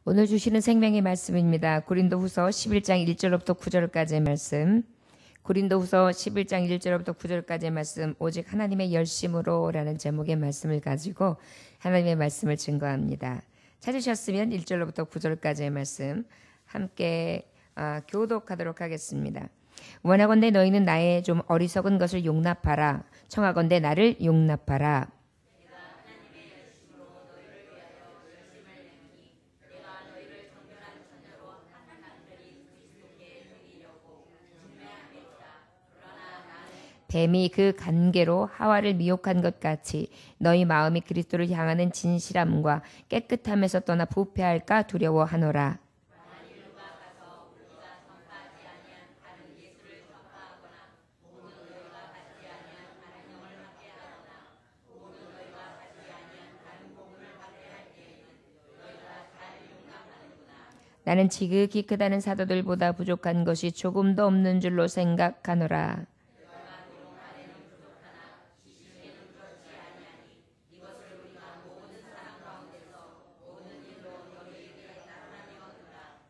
오늘 주시는 생명의 말씀입니다. 고린도후서 11장 1절로부터 9절까지의 말씀. 고린도후서 11장 1절로부터 9절까지의 말씀. 오직 하나님의 열심으로라는 제목의 말씀을 가지고 하나님의 말씀을 증거합니다. 찾으셨으면 1절로부터 9절까지의 말씀 함께 교독하도록 하겠습니다. 원하건대 너희는 나의 좀 어리석은 것을 용납하라. 청하건대 나를 용납하라. 뱀이 그 간계로 하와를 미혹한 것 같이 너희 마음이 그리스도를 향하는 진실함과 깨끗함에서 떠나 부패할까 두려워하노라. 나는 지극히 크다는 사도들보다 부족한 것이 조금도 없는 줄로 생각하노라.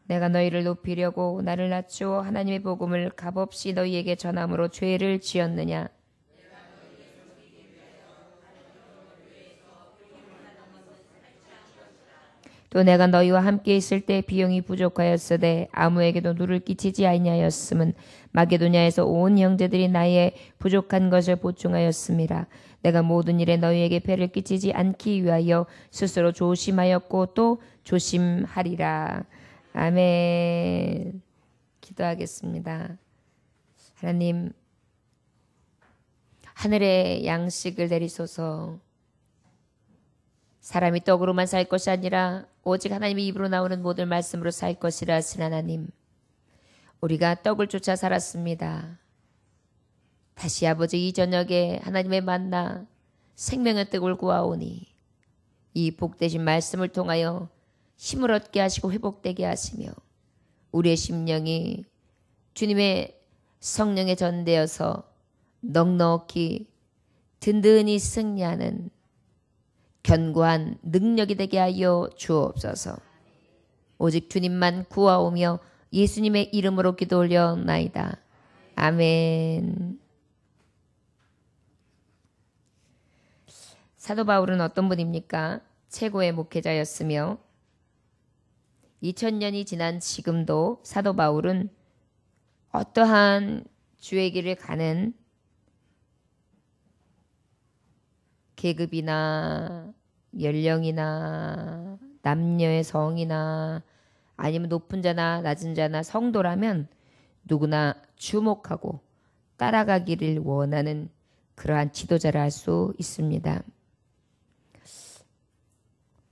내가 너희를 높이려고 나를 낮추어 하나님의 복음을 값없이 너희에게 전함으로 죄를 지었느냐? 또 내가 너희와 함께 있을 때 비용이 부족하였으되 아무에게도 누를 끼치지 아니하였음은 마게도냐에서 온 형제들이 나의 부족한 것을 보충하였음이라. 내가 모든 일에 너희에게 폐를 끼치지 않기 위하여 스스로 조심하였고 또 조심하리라. 아멘. 기도하겠습니다. 하나님, 하늘의 양식을 내리소서. 사람이 떡으로만 살 것이 아니라 오직 하나님의 입으로 나오는 모든 말씀으로 살 것이라 하신 하나님, 우리가 떡을 쫓아 살았습니다. 다시 아버지 이 저녁에 하나님의 만나 생명의 떡을 구하오니 이 복되신 말씀을 통하여 힘을 얻게 하시고 회복되게 하시며 우리의 심령이 주님의 성령에 전되어서 넉넉히 든든히 승리하는 견고한 능력이 되게 하여 주옵소서. 오직 주님만 구하오며 예수님의 이름으로 기도 올려나이다. 아멘. 사도 바울은 어떤 분입니까? 최고의 목회자였으며 2000년이 지난 지금도 사도 바울은 어떠한 주의 길을 가는 계급이나 연령이나 남녀의 성이나 아니면 높은 자나 낮은 자나 성도라면 누구나 주목하고 따라가기를 원하는 그러한 지도자를 할 수 있습니다.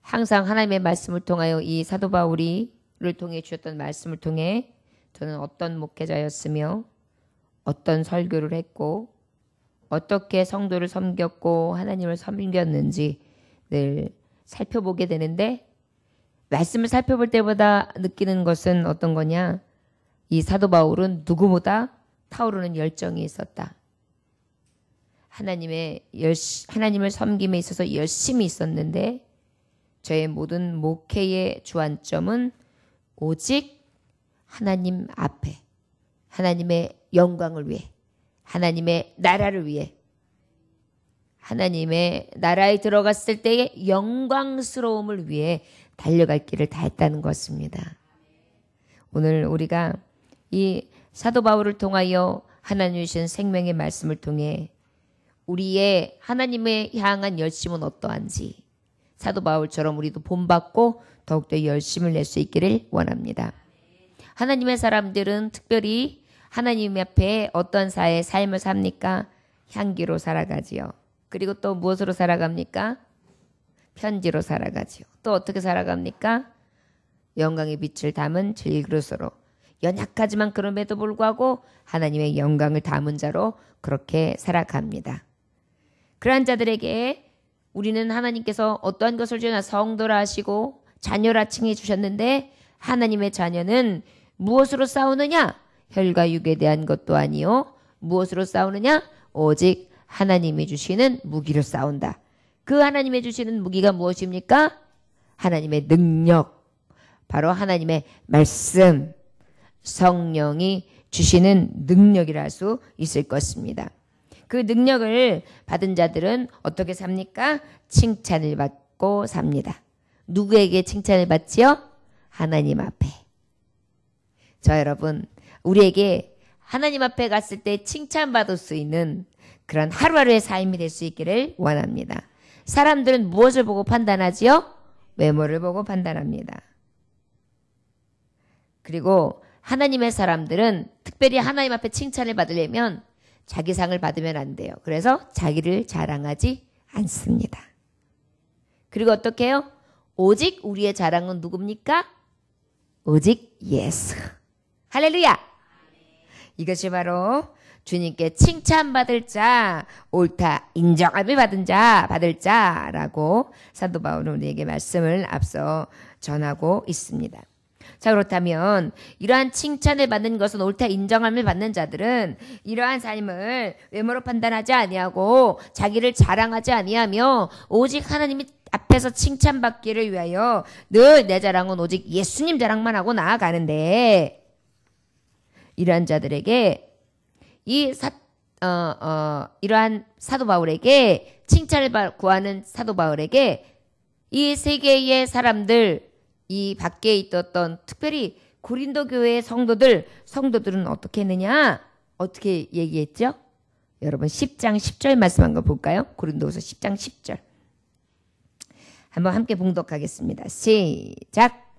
항상 하나님의 말씀을 통하여 이 사도 바울이를 통해 주셨던 말씀을 통해 저는 어떤 목회자였으며 어떤 설교를 했고 어떻게 성도를 섬겼고 하나님을 섬겼는지 늘 살펴보게 되는데, 말씀을 살펴볼 때보다 느끼는 것은 어떤 거냐? 이 사도 바울은 누구보다 타오르는 열정이 있었다. 하나님을 섬김에 있어서 열심히 있었는데 저의 모든 목회의 주안점은 오직 하나님 앞에 하나님의 영광을 위해, 하나님의 나라를 위해, 하나님의 나라에 들어갔을 때의 영광스러움을 위해 달려갈 길을 다했다는 것입니다. 오늘 우리가 이 사도 바울을 통하여 하나님 주신 생명의 말씀을 통해 우리의 하나님의 향한 열심은 어떠한지 사도 바울처럼 우리도 본받고 더욱더 열심을 낼 수 있기를 원합니다. 하나님의 사람들은 특별히 하나님 앞에 어떤 삶을 삽니까? 향기로 살아가지요. 그리고 또 무엇으로 살아갑니까? 편지로 살아가지요. 또 어떻게 살아갑니까? 영광의 빛을 담은 질그릇으로, 연약하지만 그럼에도 불구하고 하나님의 영광을 담은 자로 그렇게 살아갑니다. 그러한 자들에게 우리는 하나님께서 어떠한 것을 주나 성도라 하시고 자녀라 칭해 주셨는데, 하나님의 자녀는 무엇으로 싸우느냐? 혈과 육에 대한 것도 아니요. 무엇으로 싸우느냐? 오직 하나님이 주시는 무기로 싸운다. 그 하나님이 주시는 무기가 무엇입니까? 하나님의 능력, 바로 하나님의 말씀, 성령이 주시는 능력이라 할 수 있을 것입니다. 그 능력을 받은 자들은 어떻게 삽니까? 칭찬을 받고 삽니다. 누구에게 칭찬을 받지요? 하나님 앞에. 자, 여러분, 우리에게 하나님 앞에 갔을 때 칭찬받을 수 있는 그런 하루하루의 삶이 될 수 있기를 원합니다. 사람들은 무엇을 보고 판단하지요? 외모를 보고 판단합니다. 그리고 하나님의 사람들은 특별히 하나님 앞에 칭찬을 받으려면 자기 상을 받으면 안 돼요. 그래서 자기를 자랑하지 않습니다. 그리고 어떻게 해요? 오직 우리의 자랑은 누굽니까? 오직 예수. 할렐루야! 이것이 바로 주님께 칭찬받을 자, 옳다 인정함을 받은 자, 받을 자라고 사도 바울은 우리에게 말씀을 앞서 전하고 있습니다. 자, 그렇다면 이러한 칭찬을 받는 것은 옳다 인정함을 받는 자들은 이러한 삶을 외모로 판단하지 아니하고 자기를 자랑하지 아니하며 오직 하나님이 앞에서 칭찬받기를 위하여 늘 내 자랑은 오직 예수님 자랑만 하고 나아가는데, 이러한 자들에게 이러한 사도 바울에게 칭찬을 구하는 사도 바울에게 이 세계의 사람들, 이 밖에 있었던 특별히 고린도 교회의 성도들은 어떻게 했느냐? 어떻게 얘기했죠? 여러분 10장 10절 말씀 한번 볼까요? 고린도후서 10장 10절. 한번 함께 봉독하겠습니다. 시작.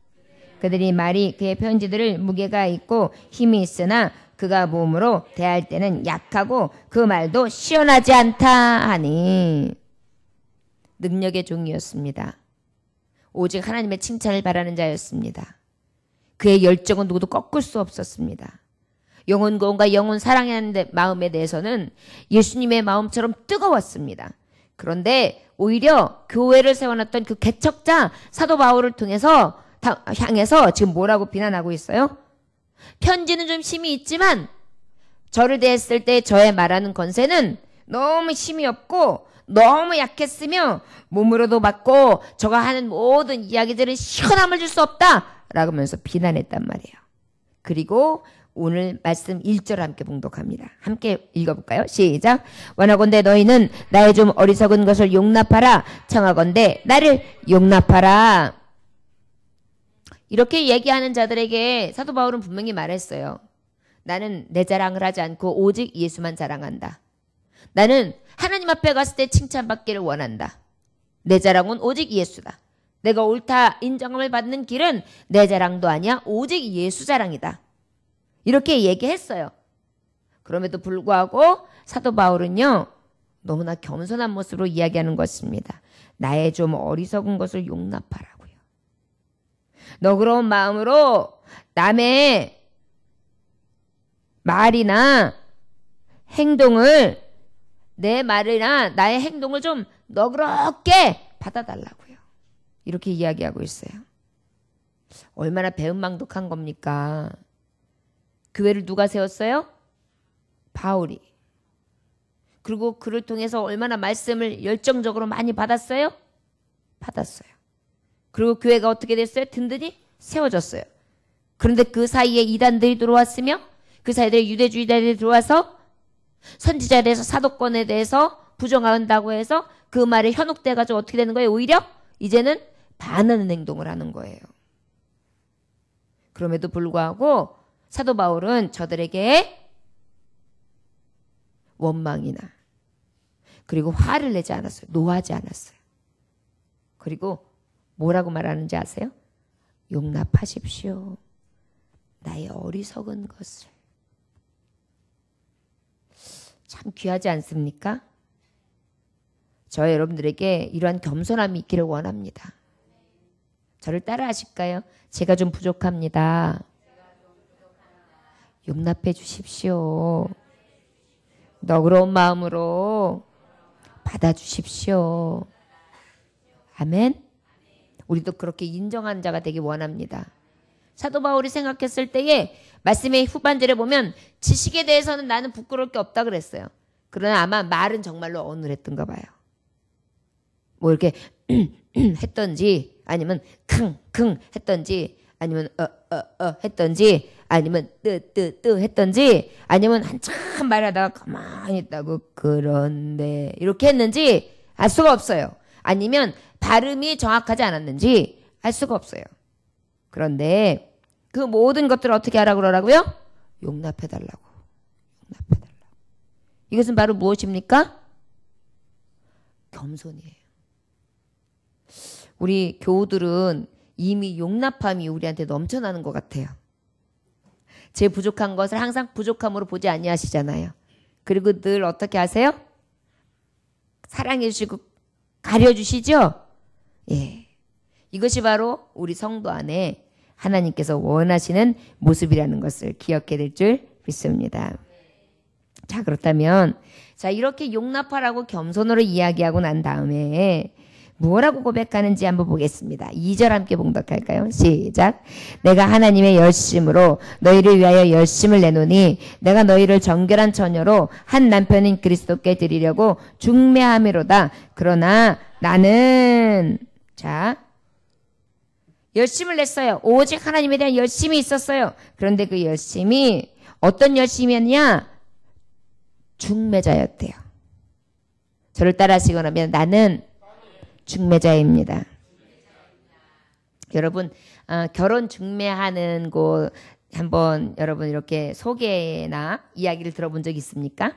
그들이 말이 그의 편지들을 무게가 있고 힘이 있으나 그가 몸으로 대할 때는 약하고 그 말도 시원하지 않다 하니. 능력의 종이었습니다. 오직 하나님의 칭찬을 바라는 자였습니다. 그의 열정은 누구도 꺾을 수 없었습니다. 영혼 구원과 영혼 사랑하는 마음에 대해서는 예수님의 마음처럼 뜨거웠습니다. 그런데 오히려 교회를 세워놨던 그 개척자 사도 바울을 통해서 향해서 지금 뭐라고 비난하고 있어요? 편지는 좀 힘이 있지만 저를 대했을 때 저의 말하는 건세는 너무 힘이 없고 너무 약했으며 몸으로도 받고 저가 하는 모든 이야기들은 시원함을 줄 수 없다 라고 하면서 비난했단 말이에요. 그리고 오늘 말씀 1절 함께 봉독합니다. 함께 읽어볼까요? 시작. 원하건대 너희는 나의 좀 어리석은 것을 용납하라. 청하건대 나를 용납하라. 이렇게 얘기하는 자들에게 사도 바울은 분명히 말했어요. 나는 내 자랑을 하지 않고 오직 예수만 자랑한다. 나는 하나님 앞에 갔을 때 칭찬받기를 원한다. 내 자랑은 오직 예수다. 내가 옳다 인정함을 받는 길은 내 자랑도 아니야. 오직 예수 자랑이다. 이렇게 얘기했어요. 그럼에도 불구하고 사도 바울은요, 너무나 겸손한 모습으로 이야기하는 것입니다. 나의 좀 어리석은 것을 용납하라고요. 너그러운 마음으로 남의 말이나 행동을, 내 말이나 나의 행동을 좀 너그럽게 받아달라고요. 이렇게 이야기하고 있어요. 얼마나 배은망덕한 겁니까? 교회를 누가 세웠어요? 바울이. 그리고 그를 통해서 얼마나 말씀을 열정적으로 많이 받았어요? 받았어요. 그리고 교회가 어떻게 됐어요? 든든히 세워졌어요. 그런데 그 사이에 이단들이 들어왔으며 그 사이에 유대주의자들이 들어와서 선지자에 대해서 사도권에 대해서 부정한다고 해서 그 말에 현혹돼가지고 어떻게 되는 거예요? 오히려 이제는 반하는 행동을 하는 거예요. 그럼에도 불구하고 사도 바울은 저들에게 원망이나 그리고 화를 내지 않았어요. 노하지 않았어요. 그리고 뭐라고 말하는지 아세요? 용납하십시오. 나의 어리석은 것을. 참 귀하지 않습니까? 저 여러분들에게 이러한 겸손함이 있기를 원합니다. 저를 따라 하실까요? 제가 좀 부족합니다. 용납해 주십시오. 너그러운 마음으로 받아주십시오. 아멘. 우리도 그렇게 인정한 자가 되기 원합니다. 사도 바울이 생각했을 때에 말씀의 후반절에 보면 지식에 대해서는 나는 부끄러울 게 없다 그랬어요. 그러나 아마 말은 정말로 어눌했던가 봐요. 뭐 이렇게 했던지 아니면 킁킁 했던지 아니면 했던지, 아니면 뜨 했던지, 아니면 한참 말하다가 가만히 있다고 그런데 이렇게 했는지 알 수가 없어요. 아니면 발음이 정확하지 않았는지 알 수가 없어요. 그런데 그 모든 것들을 어떻게 하라고 그러라고요? 용납해달라고. 용납해달라고. 이것은 바로 무엇입니까? 겸손이에요. 우리 교우들은 이미 용납함이 우리한테 넘쳐나는 것 같아요. 제 부족한 것을 항상 부족함으로 보지 아니하시잖아요. 그리고 늘 어떻게 하세요? 사랑해 주시고 가려주시죠? 예. 이것이 바로 우리 성도 안에 하나님께서 원하시는 모습이라는 것을 기억해야 될 줄 믿습니다. 자, 그렇다면 자, 이렇게 용납하라고 겸손으로 이야기하고 난 다음에 뭐라고 고백하는지 한번 보겠습니다. 2절 함께 봉독할까요? 시작. 내가 하나님의 열심으로 너희를 위하여 열심을 내노니 내가 너희를 정결한 처녀로 한 남편인 그리스도께 드리려고 중매함이로다. 그러나 나는 자 열심을 냈어요. 오직 하나님에 대한 열심이 있었어요. 그런데 그 열심이 어떤 열심이었냐? 중매자였대요. 저를 따라하시거나 나는 중매자입니다. 여러분 결혼 중매하는 곳 한번 여러분 이렇게 소개나 이야기를 들어본 적 있습니까?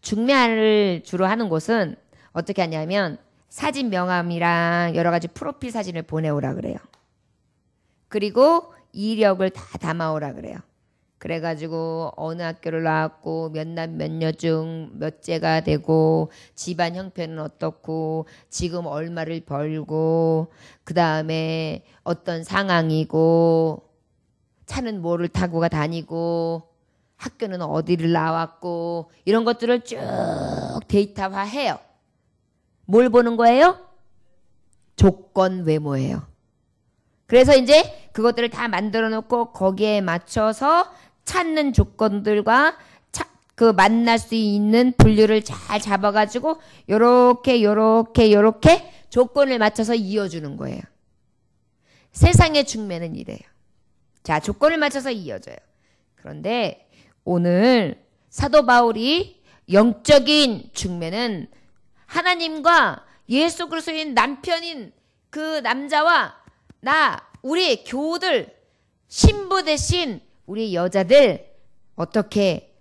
중매를 주로 하는 곳은 어떻게 하냐면 사진 명함이랑 여러 가지 프로필 사진을 보내오라 그래요. 그리고 이력을 다 담아오라 그래요. 그래가지고 어느 학교를 나왔고 몇 남 몇 녀 중 몇째가 되고 집안 형편은 어떻고 지금 얼마를 벌고 그 다음에 어떤 상황이고 차는 뭐를 타고 다니고 학교는 어디를 나왔고 이런 것들을 쭉 데이터화해요. 뭘 보는 거예요? 조건 외모예요. 그래서 이제 그것들을 다 만들어 놓고 거기에 맞춰서 찾는 조건들과 그 만날 수 있는 분류를 잘 잡아가지고 요렇게 조건을 맞춰서 이어주는 거예요. 세상의 중매는 이래요. 자, 조건을 맞춰서 이어져요. 그런데 오늘 사도 바울이 영적인 중매는 하나님과 예수 그리스도인 남편인 그 남자와 우리 교우들, 신부 대신 우리 여자들 어떻게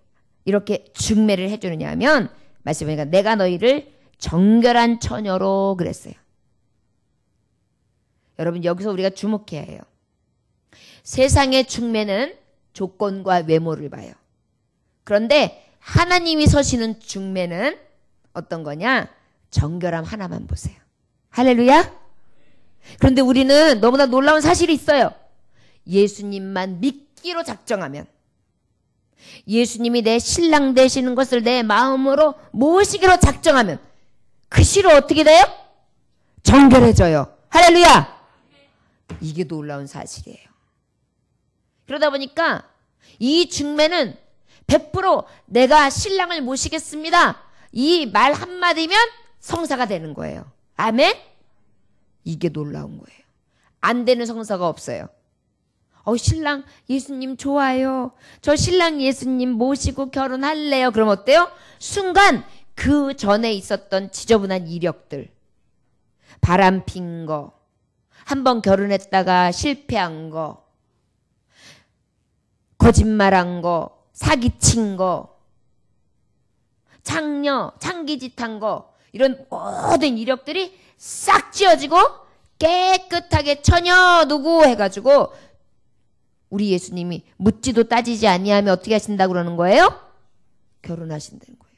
이렇게 중매를 해주느냐 하면 말씀해 보니까 내가 너희를 정결한 처녀로 그랬어요. 여러분 여기서 우리가 주목해야 해요. 세상의 중매는 조건과 외모를 봐요. 그런데 하나님이 서시는 중매는 어떤 거냐? 정결함 하나만 보세요. 할렐루야. 그런데 우리는 너무나 놀라운 사실이 있어요. 예수님만 믿기로 작정하면 예수님이 내 신랑 되시는 것을 내 마음으로 모시기로 작정하면 그 시로 어떻게 돼요? 정결해져요. 할렐루야. 이게 놀라운 사실이에요. 그러다 보니까 이 중매는 100% 내가 신랑을 모시겠습니다. 이 말 한마디면 성사가 되는 거예요. 아멘? 이게 놀라운 거예요. 안 되는 성사가 없어요. 신랑 예수님 좋아요. 저 신랑 예수님 모시고 결혼할래요. 그럼 어때요? 순간 그 전에 있었던 지저분한 이력들, 바람핀 거, 한번 결혼했다가 실패한 거, 거짓말한 거, 사기친 거, 창기짓한 거, 이런 모든 이력들이 싹 지워지고 깨끗하게 처녀 누구 해가지고 우리 예수님이 묻지도 따지지 아니하며 어떻게 하신다고 그러는 거예요? 결혼하신다는 거예요.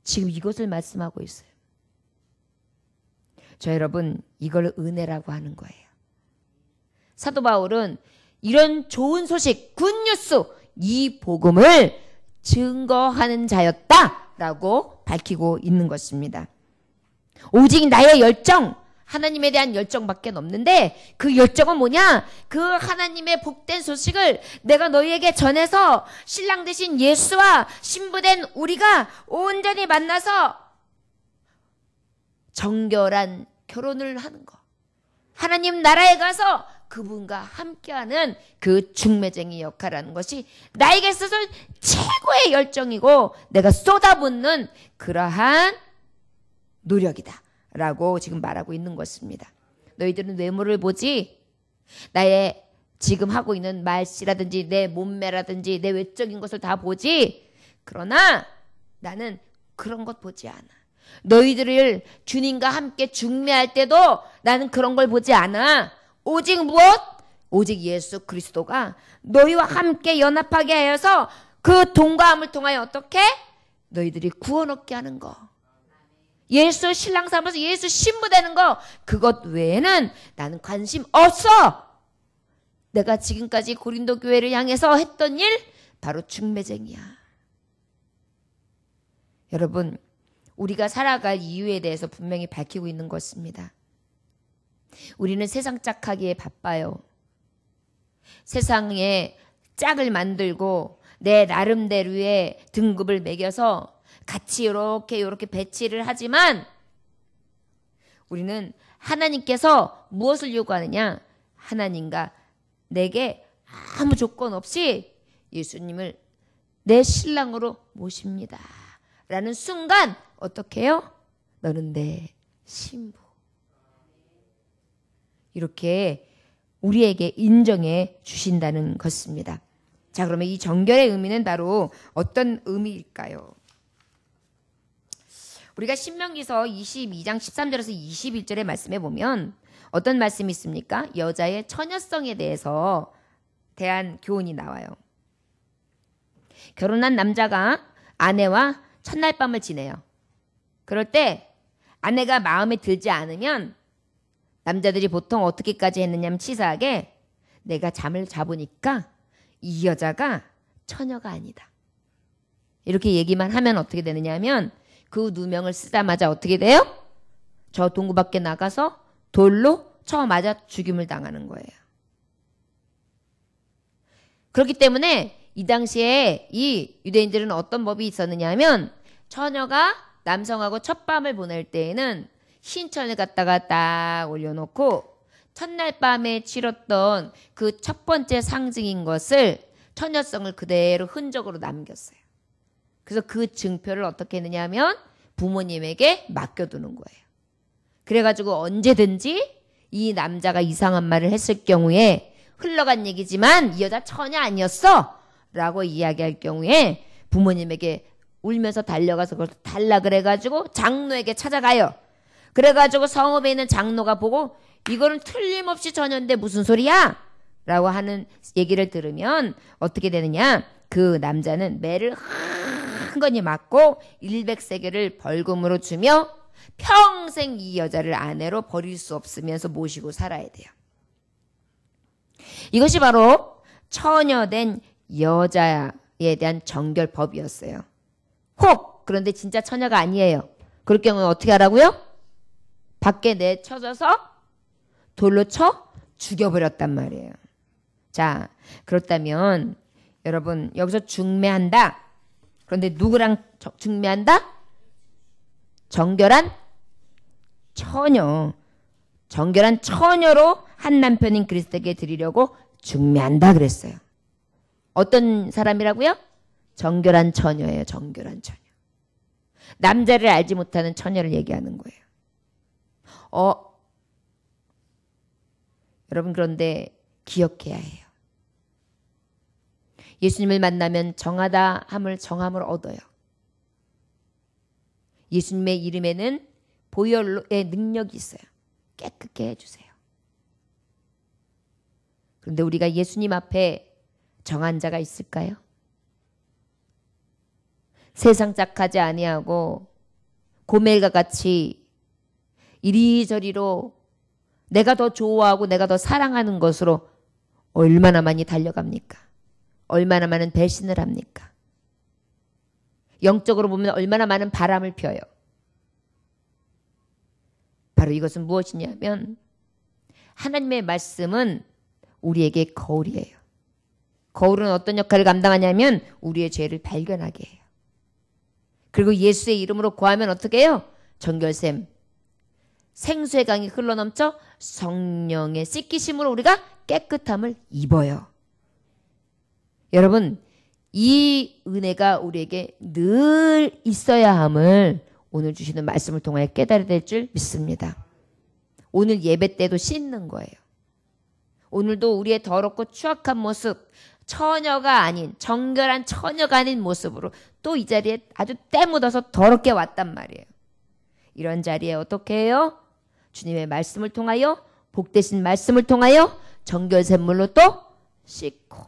지금 이것을 말씀하고 있어요. 저 여러분 이걸 은혜라고 하는 거예요. 사도 바울은 이런 좋은 소식, 굿뉴스, 이 복음을 증거하는 자였다라고 밝히고 있는 것입니다. 오직 나의 열정, 하나님에 대한 열정밖에 없는데 그 열정은 뭐냐? 그 하나님의 복된 소식을 내가 너희에게 전해서 신랑 되신 예수와 신부된 우리가 온전히 만나서 정결한 결혼을 하는 거. 하나님 나라에 가서 그분과 함께하는 그 중매쟁이 역할이라는 것이 나에게 있어서 최고의 열정이고 내가 쏟아붓는 그러한 노력이다 라고 지금 말하고 있는 것입니다. 너희들은 외모를 보지 나의 지금 하고 있는 말씨라든지 내 몸매라든지 내 외적인 것을 다 보지. 그러나 나는 그런 것 보지 않아. 너희들을 주님과 함께 중매할 때도 나는 그런 걸 보지 않아. 오직 무엇? 오직 예수 그리스도가 너희와 함께 연합하게 하여서 그 동거함을 통하여 어떻게? 너희들이 구원 얻게 하는 거. 예수 신랑 삼아서 예수 신부 되는 거. 그것 외에는 나는 관심 없어. 내가 지금까지 고린도 교회를 향해서 했던 일 바로 중매쟁이야. 여러분, 우리가 살아갈 이유에 대해서 분명히 밝히고 있는 것입니다. 우리는 세상 짝하기에 바빠요. 세상에 짝을 만들고 내 나름대로의 등급을 매겨서 같이 이렇게 배치를 하지만 우리는 하나님께서 무엇을 요구하느냐? 하나님과 내게 아무 조건 없이 예수님을 내 신랑으로 모십니다. 라는 순간 어떻게 해요? 너는 내 신부. 이렇게 우리에게 인정해 주신다는 것입니다. 자, 그러면 이 정결의 의미는 바로 어떤 의미일까요? 우리가 신명기서 22장 13절에서 21절의 말씀에 보면 어떤 말씀이 있습니까? 여자의 처녀성에 대해서 대한 교훈이 나와요. 결혼한 남자가 아내와 첫날 밤을 지내요. 그럴 때 아내가 마음에 들지 않으면 남자들이 보통 어떻게까지 했느냐면 치사하게 내가 잠을 잡으니까 이 여자가 처녀가 아니다. 이렇게 얘기만 하면 어떻게 되느냐 하면 그 누명을 쓰자마자 어떻게 돼요? 저 동구 밖에 나가서 돌로 쳐 맞아 죽임을 당하는 거예요. 그렇기 때문에 이 당시에 이 유대인들은 어떤 법이 있었느냐 하면 처녀가 남성하고 첫 밤을 보낼 때에는 신천을 갖다가 딱 올려놓고 첫날 밤에 치렀던 그 첫 번째 상징인 것을 처녀성을 그대로 흔적으로 남겼어요. 그래서 그 증표를 어떻게 했느냐 하면 부모님에게 맡겨두는 거예요. 그래가지고 언제든지 이 남자가 이상한 말을 했을 경우에 흘러간 얘기지만 이 여자 처녀 아니었어 라고 이야기할 경우에 부모님에게 울면서 달려가서 그걸 달라 그래가지고 장로에게 찾아가요. 그래가지고 성읍에 있는 장로가 보고 이거는 틀림없이 처녀인데 무슨 소리야? 라고 하는 얘기를 들으면 어떻게 되느냐? 그 남자는 매를 흥건히 맞고 100세겔을 벌금으로 주며 평생 이 여자를 아내로 버릴 수 없으면서 모시고 살아야 돼요. 이것이 바로 처녀된 여자에 대한 정결법이었어요. 혹 그런데 진짜 처녀가 아니에요. 그럴 경우에 어떻게 하라고요? 밖에 내쳐져서 돌로 쳐 죽여버렸단 말이에요. 자, 그렇다면 여러분 여기서 중매한다. 그런데 누구랑 중매한다? 정결한 처녀. 정결한 처녀로 한 남편인 그리스도에게 드리려고 중매한다 그랬어요. 어떤 사람이라고요? 정결한 처녀예요. 정결한 처녀. 남자를 알지 못하는 처녀를 얘기하는 거예요. 여러분 그런데 기억해야 해요. 예수님을 만나면 정하다 함을 정함을 얻어요. 예수님의 이름에는 보혈의 능력이 있어요. 깨끗게 해주세요. 그런데 우리가 예수님 앞에 정한 자가 있을까요? 세상 짝하지 아니하고 고멜과 같이 이리저리로 내가 더 좋아하고 내가 더 사랑하는 것으로 얼마나 많이 달려갑니까? 얼마나 많은 배신을 합니까? 영적으로 보면 얼마나 많은 바람을 펴요. 바로 이것은 무엇이냐면 하나님의 말씀은 우리에게 거울이에요. 거울은 어떤 역할을 감당하냐면 우리의 죄를 발견하게 해요. 그리고 예수의 이름으로 구하면 어떻게 해요? 정결샘 생수의 강이 흘러넘쳐 성령의 씻기심으로 우리가 깨끗함을 입어요. 여러분, 이 은혜가 우리에게 늘 있어야 함을 오늘 주시는 말씀을 통하여 깨달아야 될 줄 믿습니다. 오늘 예배 때도 씻는 거예요. 오늘도 우리의 더럽고 추악한 모습, 처녀가 아닌, 정결한 처녀가 아닌 모습으로 또 이 자리에 아주 때 묻어서 더럽게 왔단 말이에요. 이런 자리에 어떻게 해요? 주님의 말씀을 통하여, 복되신 말씀을 통하여 정결샘물로 또 씻고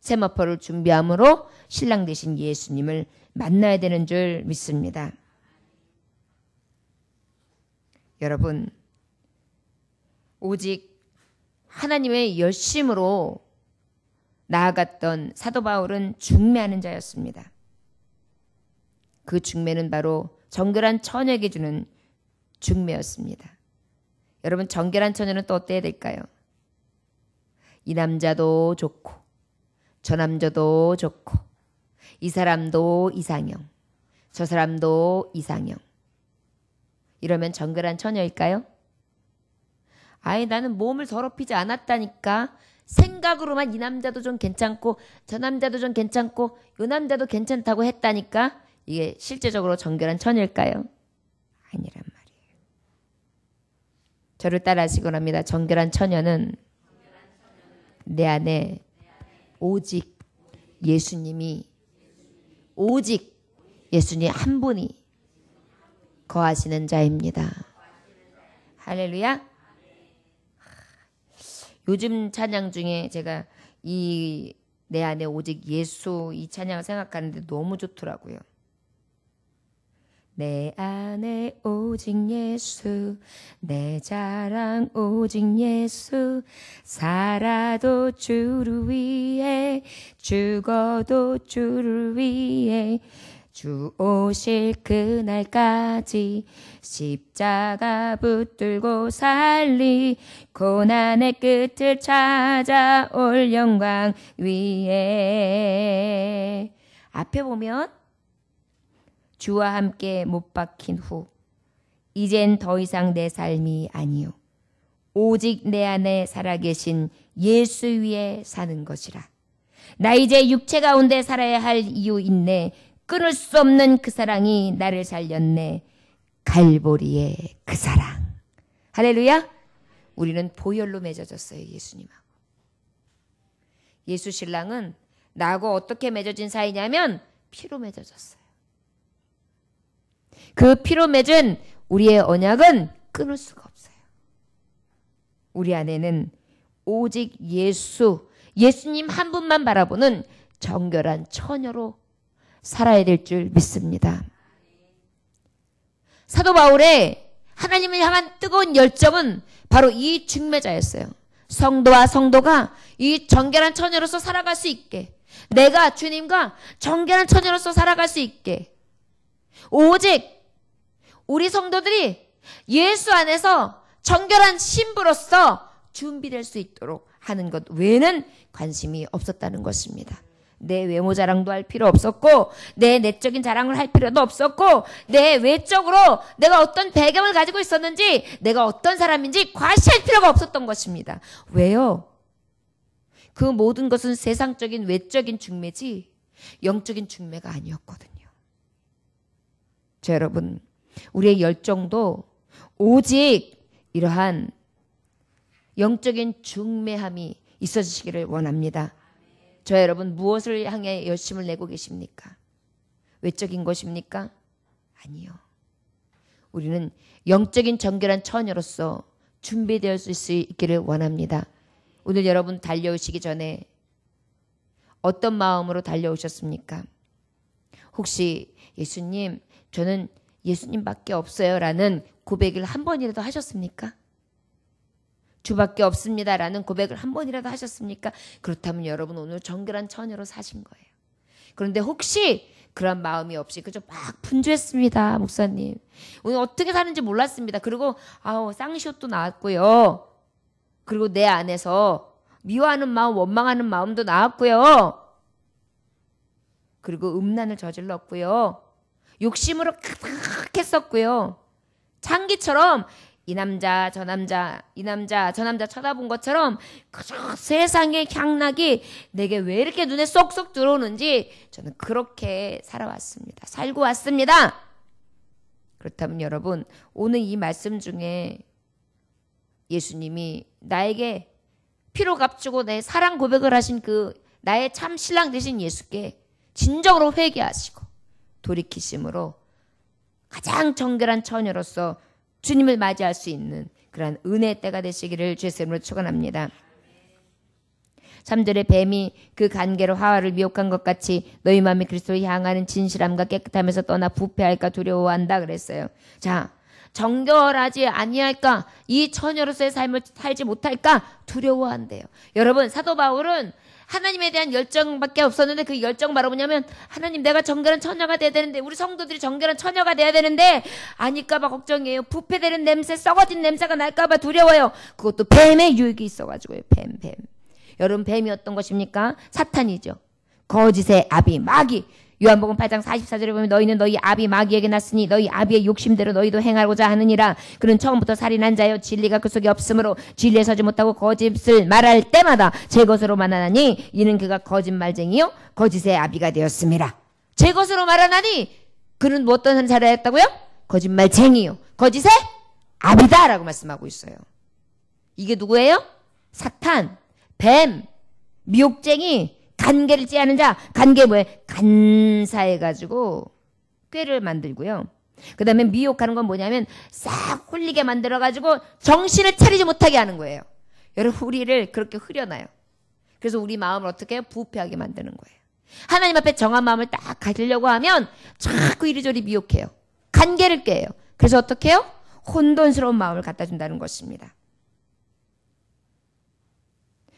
세마포를 준비함으로 신랑 되신 예수님을 만나야 되는 줄 믿습니다. 여러분, 오직 하나님의 열심으로 나아갔던 사도 바울은 중매하는 자였습니다. 그 중매는 바로 정결한 처녀에게 주는 중매였습니다. 여러분, 정결한 처녀는 또 어때야 될까요? 이 남자도 좋고 저 남자도 좋고 이 사람도 이상형, 저 사람도 이상형. 이러면 정결한 처녀일까요? 아이, 나는 몸을 더럽히지 않았다니까. 생각으로만 이 남자도 좀 괜찮고 저 남자도 좀 괜찮고 이 남자도 괜찮다고 했다니까. 이게 실제적으로 정결한 처녀일까요? 아니란 말이에요. 저를 따라하시기 원합니다. 정결한 처녀는 내 안에 오직 예수님이, 오직 예수님 한 분이 거하시는 자입니다. 할렐루야. 요즘 찬양 중에 제가 이 내 안에 오직 예수 이 찬양을 생각하는데 너무 좋더라고요. 내 안에 오직 예수, 내 자랑 오직 예수, 살아도 주를 위해, 죽어도 주를 위해, 주 오실 그날까지 십자가 붙들고 살리, 고난의 끝을 찾아올 영광 위에. 앞에 보면 주와 함께 못 박힌 후 이젠 더 이상 내 삶이 아니요 오직 내 안에 살아계신 예수 위에 사는 것이라. 나 이제 육체 가운데 살아야 할 이유 있네. 끊을 수 없는 그 사랑이 나를 살렸네. 갈보리의 그 사랑. 할렐루야. 우리는 보혈로 맺어졌어요. 예수님하고. 예수 신랑은 나하고 어떻게 맺어진 사이냐면 피로 맺어졌어요. 그 피로 맺은 우리의 언약은 끊을 수가 없어요. 우리 안에는 오직 예수, 예수님 한 분만 바라보는 정결한 처녀로 살아야 될 줄 믿습니다. 사도 바울의 하나님을 향한 뜨거운 열정은 바로 이 중매자였어요. 성도와 성도가 이 정결한 처녀로서 살아갈 수 있게, 내가 주님과 정결한 처녀로서 살아갈 수 있게, 오직 우리 성도들이 예수 안에서 정결한 신부로서 준비될 수 있도록 하는 것 외에는 관심이 없었다는 것입니다. 내 외모 자랑도 할 필요 없었고, 내 내적인 자랑을 할 필요도 없었고, 내 외적으로 내가 어떤 배경을 가지고 있었는지, 내가 어떤 사람인지 과시할 필요가 없었던 것입니다. 왜요? 그 모든 것은 세상적인 외적인 중매지 영적인 중매가 아니었거든요. 자, 여러분, 우리의 열정도 오직 이러한 영적인 중매함이 있어지시기를 원합니다. 저 여러분, 무엇을 향해 열심을 내고 계십니까? 외적인 것입니까? 아니요. 우리는 영적인 정결한 처녀로서 준비되어 수 있기를 원합니다. 오늘 여러분 달려오시기 전에 어떤 마음으로 달려오셨습니까? 혹시 예수님, 저는 예수님밖에 없어요 라는 고백을 한 번이라도 하셨습니까? 주밖에 없습니다 라는 고백을 한 번이라도 하셨습니까? 그렇다면 여러분 오늘 정결한 처녀로 사신 거예요. 그런데 혹시 그런 마음이 없이 그저 막 분주했습니다. 목사님, 오늘 어떻게 사는지 몰랐습니다. 그리고 쌍시옷도 나왔고요. 그리고 내 안에서 미워하는 마음, 원망하는 마음도 나왔고요. 그리고 음란을 저질렀고요. 욕심으로 가득했었고요. 창기처럼 이 남자 저 남자 이 남자 저 남자 쳐다본 것처럼 그저 세상의 향락이 내게 왜 이렇게 눈에 쏙쏙 들어오는지 저는 그렇게 살아왔습니다. 살고 왔습니다. 그렇다면 여러분, 오늘 이 말씀 중에 예수님이 나에게 피로 값주고 내 사랑 고백을 하신 그 나의 참 신랑 되신 예수께 진정으로 회개하시고 돌이키심으로 가장 정결한 처녀로서 주님을 맞이할 수 있는 그러한 은혜의 때가 되시기를 주의 이름으로 축원합니다. 3절에 뱀이 그 간계로 하와를 미혹한 것 같이 너희 마음이 그리스도를 향하는 진실함과 깨끗함에서 떠나 부패할까 두려워한다 그랬어요. 자, 정결하지 아니할까, 이 처녀로서의 삶을 살지 못할까 두려워한대요. 여러분, 사도 바울은 하나님에 대한 열정밖에 없었는데 그 열정 바로 뭐냐면 하나님, 내가 정결한 처녀가 돼야 되는데, 우리 성도들이 정결한 처녀가 돼야 되는데 아닐까봐 걱정이에요. 부패되는 냄새, 썩어진 냄새가 날까봐 두려워요. 그것도 뱀의 유혹이 있어가지고요. 뱀. 여러분, 뱀이 어떤 것입니까? 사탄이죠. 거짓의 아비, 마귀. 요한복음 8장 44절에 보면 너희는 너희 아비 마귀에게 났으니 너희 아비의 욕심대로 너희도 행하고자 하느니라. 그는 처음부터 살인한 자여 진리가 그 속에 없으므로 진리에 서지 못하고 거짓을 말할 때마다 제 것으로 말하나니 이는 그가 거짓말쟁이요 거짓의 아비가 되었습니다. 제 것으로 말하나니 그는 뭐 어떤 자라였다고요? 거짓말쟁이요 거짓의 아비다라고 말씀하고 있어요. 이게 누구예요? 사탄, 뱀, 미혹쟁이, 간계를 찌하는 자. 간계 뭐예요? 간사해가지고 꾀를 만들고요. 그 다음에 미혹하는 건 뭐냐면 싹 홀리게 만들어가지고 정신을 차리지 못하게 하는 거예요. 여러분, 우리를 그렇게 흐려놔요. 그래서 우리 마음을 어떻게 해요? 부패하게 만드는 거예요. 하나님 앞에 정한 마음을 딱 가지려고 하면 자꾸 이리저리 미혹해요. 간계를 꾀요. 그래서 어떻게 해요? 혼돈스러운 마음을 갖다 준다는 것입니다.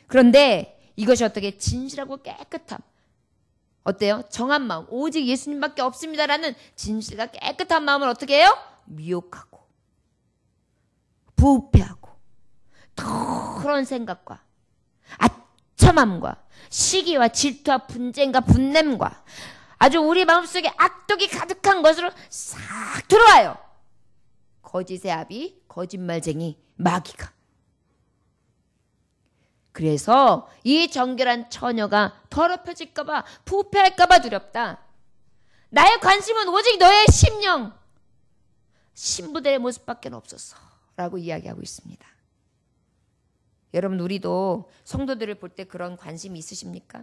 그런데 이것이 어떻게 진실하고 깨끗함. 어때요? 정한 마음. 오직 예수님밖에 없습니다라는 진실과 깨끗한 마음을 어떻게 해요? 미혹하고 부패하고 그런 생각과 아첨함과 시기와 질투와 분쟁과 분냄과 아주 우리 마음속에 악독이 가득한 것으로 싹 들어와요. 거짓의 아비, 거짓말쟁이, 마귀가. 그래서 이 정결한 처녀가 더럽혀질까봐, 부패할까봐 두렵다. 나의 관심은 오직 너의 심령, 신부들의 모습밖에 없었어 라고 이야기하고 있습니다. 여러분, 우리도 성도들을 볼 때 그런 관심이 있으십니까?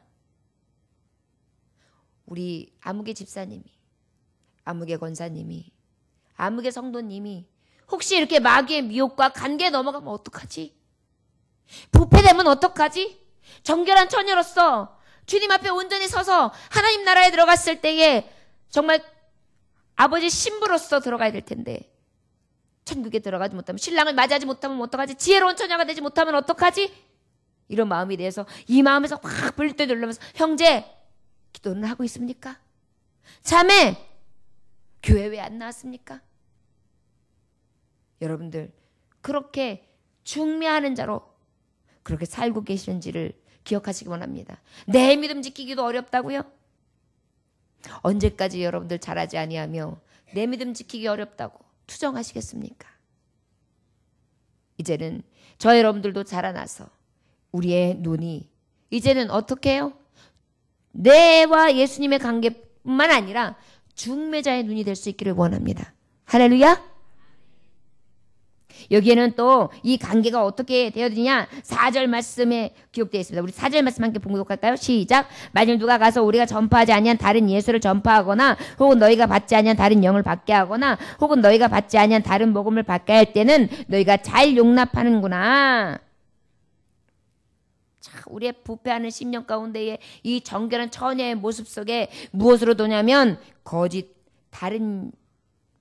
우리 아무개 집사님이, 아무개 권사님이, 아무개 성도님이 혹시 이렇게 마귀의 미혹과 간계에 넘어가면 어떡하지? 부패되면 어떡하지? 정결한 처녀로서 주님 앞에 온전히 서서 하나님 나라에 들어갔을 때에 정말 아버지 신부로서 들어가야 될 텐데 천국에 들어가지 못하면, 신랑을 맞이하지 못하면 어떡하지? 지혜로운 처녀가 되지 못하면 어떡하지? 이런 마음이 돼서 이 마음에서 확 불때 눌러면서 형제, 기도는 하고 있습니까? 자매, 교회 왜 안 나왔습니까? 여러분들, 그렇게 중매하는 자로 그렇게 살고 계시는지를 기억하시기 원합니다. 내 믿음 지키기도 어렵다고요? 언제까지 여러분들 잘하지 아니하며 내 믿음 지키기 어렵다고 투정하시겠습니까? 이제는 저 여러분들도 자라나서 우리의 눈이 이제는 어떻게 해요? 내와 예수님의 관계뿐만 아니라 중매자의 눈이 될 수 있기를 원합니다. 할렐루야! 여기에는 또 이 관계가 어떻게 되어지냐, 4절 말씀에 기록되어 있습니다. 우리 4절 말씀 함께 봉독할까요? 시작. 만일 누가 가서 우리가 전파하지 아니한 다른 예수를 전파하거나 혹은 너희가 받지 아니한 다른 영을 받게 하거나 혹은 너희가 받지 아니한 다른 복음을 받게 할 때는 너희가 잘 용납하는구나. 자, 우리의 부패하는 심령 가운데에 이 정결한 처녀의 모습 속에 무엇으로 도냐면 거짓, 다른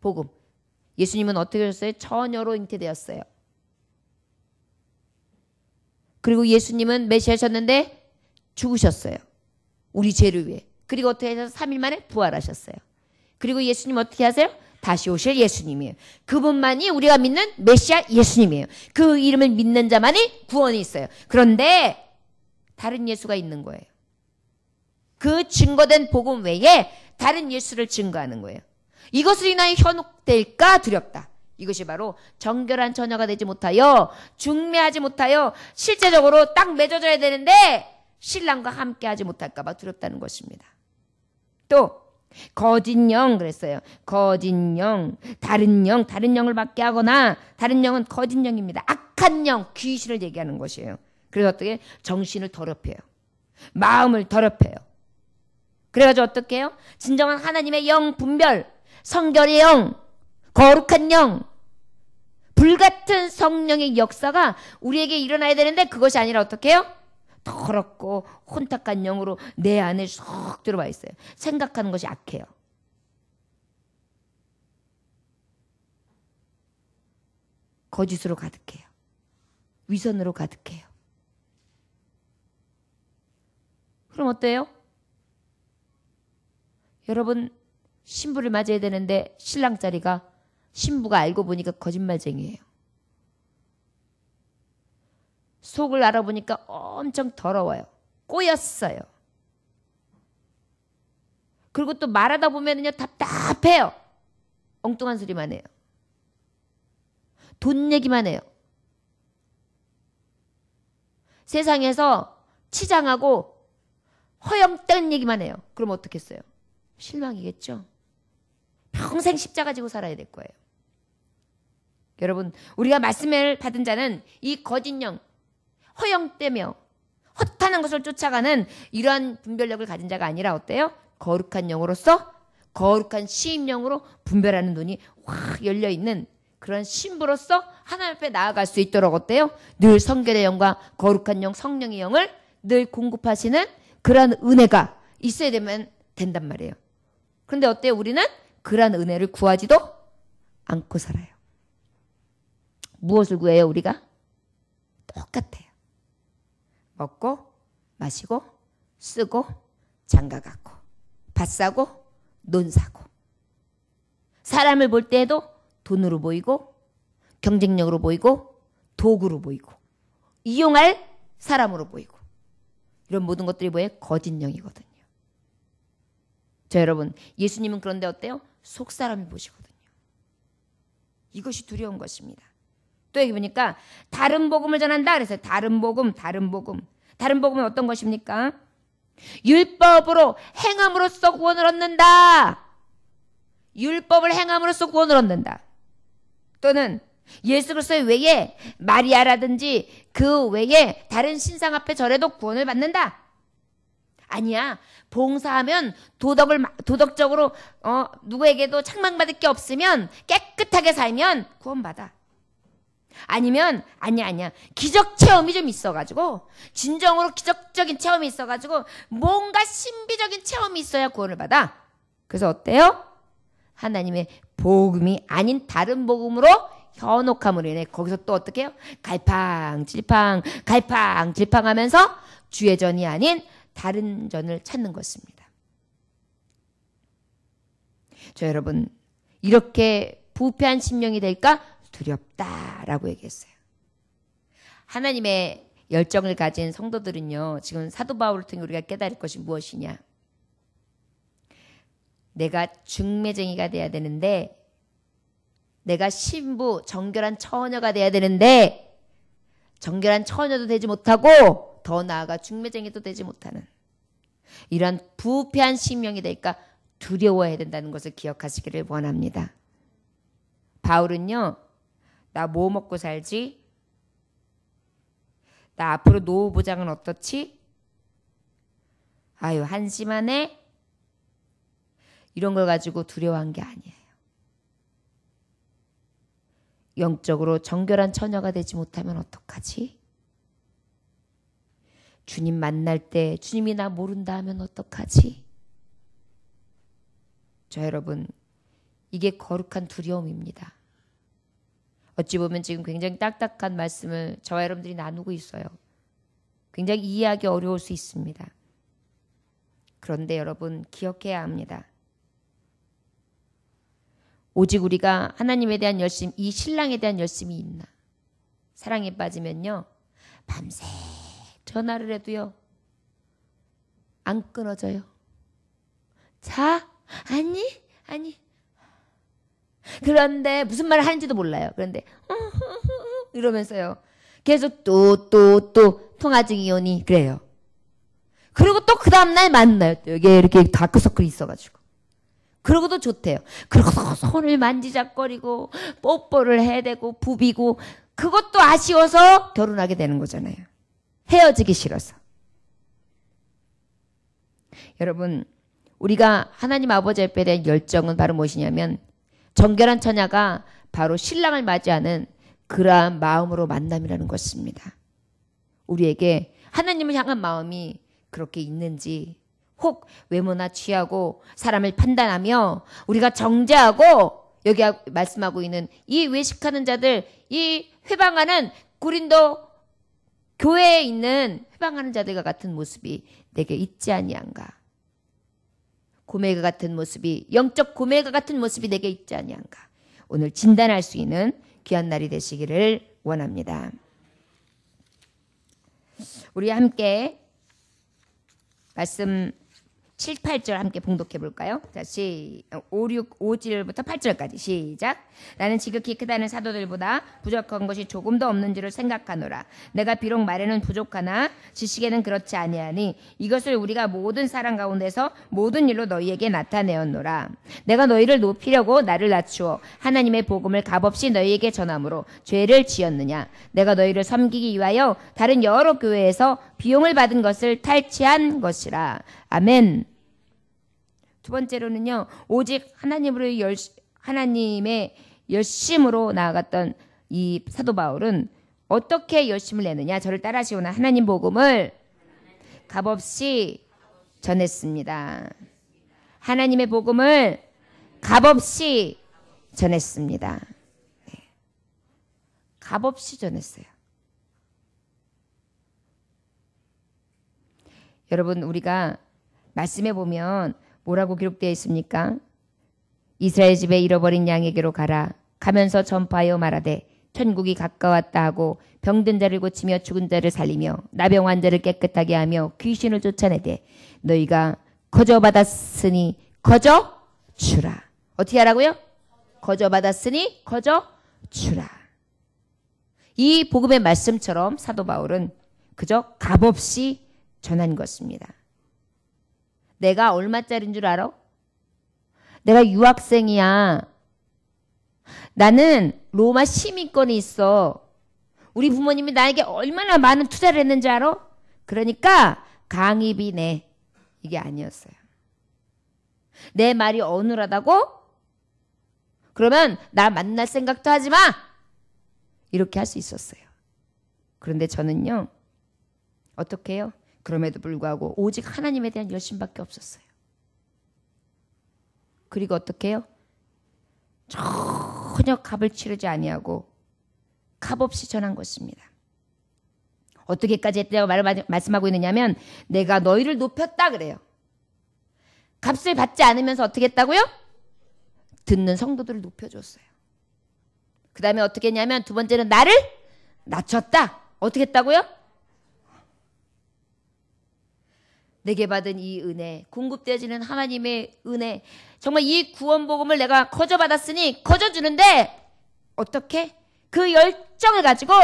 복음. 예수님은 어떻게 하셨어요? 처녀로 잉태되었어요. 그리고 예수님은 메시아셨는데 죽으셨어요. 우리 죄를 위해. 그리고 어떻게 하셔서 3일 만에 부활하셨어요. 그리고 예수님 어떻게 하세요? 다시 오실 예수님이에요. 그분만이 우리가 믿는 메시아 예수님이에요. 그 이름을 믿는 자만이 구원이 있어요. 그런데 다른 예수가 있는 거예요. 그 증거된 복음 외에 다른 예수를 증거하는 거예요. 이것을 인하여 현혹될까 두렵다. 이것이 바로 정결한 처녀가 되지 못하여 중매하지 못하여 실제적으로 딱 맺어져야 되는데 신랑과 함께하지 못할까 봐 두렵다는 것입니다. 또 거짓 영 그랬어요. 거짓 영, 다른 영을 받게 하거나 다른 영은 거짓 영입니다. 악한 영, 귀신을 얘기하는 것이에요. 그래서 어떻게 정신을 더럽혀요. 마음을 더럽혀요. 그래가지고 어떻게 해요? 진정한 하나님의 영 분별, 성결의 영, 거룩한 영, 불같은 성령의 역사가 우리에게 일어나야 되는데 그것이 아니라 어떻게 해요? 더럽고 혼탁한 영으로 내 안에 쏙 들어와 있어요. 생각하는 것이 악해요. 거짓으로 가득해요. 위선으로 가득해요. 그럼 어때요? 여러분 신부를 맞아야 되는데 신랑 자리가 신부가 알고 보니까 거짓말쟁이에요. 속을 알아보니까 엄청 더러워요. 꼬였어요. 그리고 또 말하다 보면은요 답답해요. 엉뚱한 소리만 해요. 돈 얘기만 해요. 세상에서 치장하고 허영된 얘기만 해요. 그럼 어떻겠어요? 실망이겠죠. 평생 십자가 지고 살아야 될 거예요. 여러분 우리가 말씀을 받은 자는 이 거짓 영, 허영되며 허탄한 것을 쫓아가는 이러한 분별력을 가진 자가 아니라 어때요? 거룩한 영으로서 거룩한 시임령으로 분별하는 눈이 확 열려있는 그런 신부로서 하나님 앞에 나아갈 수 있도록 어때요? 늘 성결의 영과 거룩한 영, 성령의 영을 늘 공급하시는 그런 은혜가 있어야 된단 말이에요. 그런데 어때요? 우리는 그런 은혜를 구하지도 않고 살아요. 무엇을 구해요 우리가? 똑같아요. 먹고 마시고 쓰고 장가가고 밭 사고 논 사고 사람을 볼 때에도 돈으로 보이고 경쟁력으로 보이고 도구로 보이고 이용할 사람으로 보이고 이런 모든 것들이 뭐예요? 거짓 영이거든요. 자 여러분 예수님은 그런데 어때요? 속사람을 보시거든요. 이것이 두려운 것입니다. 또 여기 보니까 다른 복음을 전한다 그래서 다른 복음은 어떤 것입니까? 율법으로 행함으로써 구원을 얻는다. 율법을 행함으로써 구원을 얻는다. 또는 예수 그리스도 외에 마리아라든지 그 외에 다른 신상 앞에 절해도 구원을 받는다. 아니야. 봉사하면 도덕적으로 누구에게도 책망받을 게 없으면 깨끗하게 살면 구원받아. 아니면 아니야. 기적 체험이 좀 있어가지고 진정으로 기적적인 체험이 있어가지고 뭔가 신비적인 체험이 있어야 구원을 받아. 그래서 어때요? 하나님의 복음이 아닌 다른 복음으로 현혹함으로 인해 거기서 또 어떻게 해요? 갈팡질팡 하면서 주의 전이 아닌 다른 전을 찾는 것입니다. 저 여러분 이렇게 부패한 심령이 될까? 두렵다라고 얘기했어요. 하나님의 열정을 가진 성도들은요. 지금 사도 바울을 통해 우리가 깨달을 것이 무엇이냐. 내가 중매쟁이가 돼야 되는데 내가 신부 정결한 처녀가 돼야 되는데 정결한 처녀도 되지 못하고 더 나아가 중매쟁이도 되지 못하는 이런 부패한 심령이 될까 두려워해야 된다는 것을 기억하시기를 원합니다. 바울은요. 나 뭐 먹고 살지? 나 앞으로 노후 보장은 어떻지? 아유 한심하네? 이런 걸 가지고 두려워한 게 아니에요. 영적으로 정결한 처녀가 되지 못하면 어떡하지? 주님 만날 때 주님이 나 모른다 하면 어떡하지? 저 여러분 이게 거룩한 두려움입니다. 어찌 보면 지금 굉장히 딱딱한 말씀을 저와 여러분들이 나누고 있어요. 굉장히 이해하기 어려울 수 있습니다. 그런데 여러분 기억해야 합니다. 오직 우리가 하나님에 대한 열심, 이 신랑에 대한 열심이 있나. 사랑에 빠지면요. 밤새 전화를 해도요. 안 끊어져요. 자? 아니. 그런데 무슨 말을 하는지도 몰라요. 그런데 이러면서요. 계속 또 통화 중이 오니 그래요. 그리고 또 그 다음날 만나요. 또 여기에 이렇게 다크서클이 있어가지고. 그러고도 좋대요. 그러고도 손을 만지작거리고 뽀뽀를 해대고 부비고 그것도 아쉬워서 결혼하게 되는 거잖아요. 헤어지기 싫어서. 여러분, 우리가 하나님 아버지 앞에 대한 열정은 바로 무엇이냐면 정결한 처녀가 바로 신랑을 맞이하는 그러한 마음으로 만남이라는 것입니다. 우리에게 하나님을 향한 마음이 그렇게 있는지, 혹 외모나 취하고 사람을 판단하며 우리가 정죄하고 여기 말씀하고 있는 이 외식하는 자들, 이 회방하는 고린도 교회에 있는 회방하는 자들과 같은 모습이 내게 있지 아니한가. 고매가 같은 모습이, 영적 고매가 같은 모습이 내게 있지 아니한가. 오늘 진단할 수 있는 귀한 날이 되시기를 원합니다. 우리 함께 말씀 7, 8절 함께 봉독해 볼까요? 자, 5절부터 8절까지 시작. 나는 지극히 크다는 사도들보다 부족한 것이 조금도 없는 줄을 생각하노라. 내가 비록 말에는 부족하나 지식에는 그렇지 아니하니 이것을 우리가 모든 사람 가운데서 모든 일로 너희에게 나타내었노라. 내가 너희를 높이려고 나를 낮추어 하나님의 복음을 값없이 너희에게 전함으로 죄를 지었느냐. 내가 너희를 섬기기 위하여 다른 여러 교회에서 비용을 받은 것을 탈취한 것이라. 아멘. 두 번째로는요, 오직 하나님의 열심으로 나아갔던 이 사도 바울은 어떻게 열심을 내느냐. 저를 따라하시오나 하나님 복음을 값없이 전했습니다. 하나님의 복음을 값없이 전했습니다. 네. 값없이 전했어요. 여러분, 우리가 말씀해 보면 뭐라고 기록되어 있습니까? 이스라엘 집에 잃어버린 양에게로 가라. 가면서 전파하여 말하되 천국이 가까웠다 하고 병든 자를 고치며 죽은 자를 살리며 나병 환자를 깨끗하게 하며 귀신을 쫓아내되 너희가 거저 받았으니 거저 주라. 어떻게 하라고요? 거저 받았으니 거저 주라. 이 복음의 말씀처럼 사도 바울은 그저 값없이 전한 것입니다. 내가 얼마짜리인 줄 알아? 내가 유학생이야. 나는 로마 시민권이 있어. 우리 부모님이 나에게 얼마나 많은 투자를 했는지 알아? 그러니까 강의비 내. 이게 아니었어요. 내 말이 어눌하다고? 그러면 나 만날 생각도 하지 마. 이렇게 할 수 있었어요. 그런데 저는요. 어떻게 해요? 그럼에도 불구하고 오직 하나님에 대한 열심밖에 없었어요. 그리고 어떻게 해요? 전혀 값을 치르지 아니하고 값없이 전한 것입니다. 어떻게까지 했다고 말씀하고 있느냐면 내가 너희를 높였다 그래요. 값을 받지 않으면서 어떻게 했다고요? 듣는 성도들을 높여줬어요. 그 다음에 어떻게 했냐면 두 번째는 나를 낮췄다. 어떻게 했다고요? 내게 받은 이 은혜, 공급되어지는 하나님의 은혜, 정말 이 구원복음을 내가 거저 받았으니 거저 주는데 어떻게? 그 열정을 가지고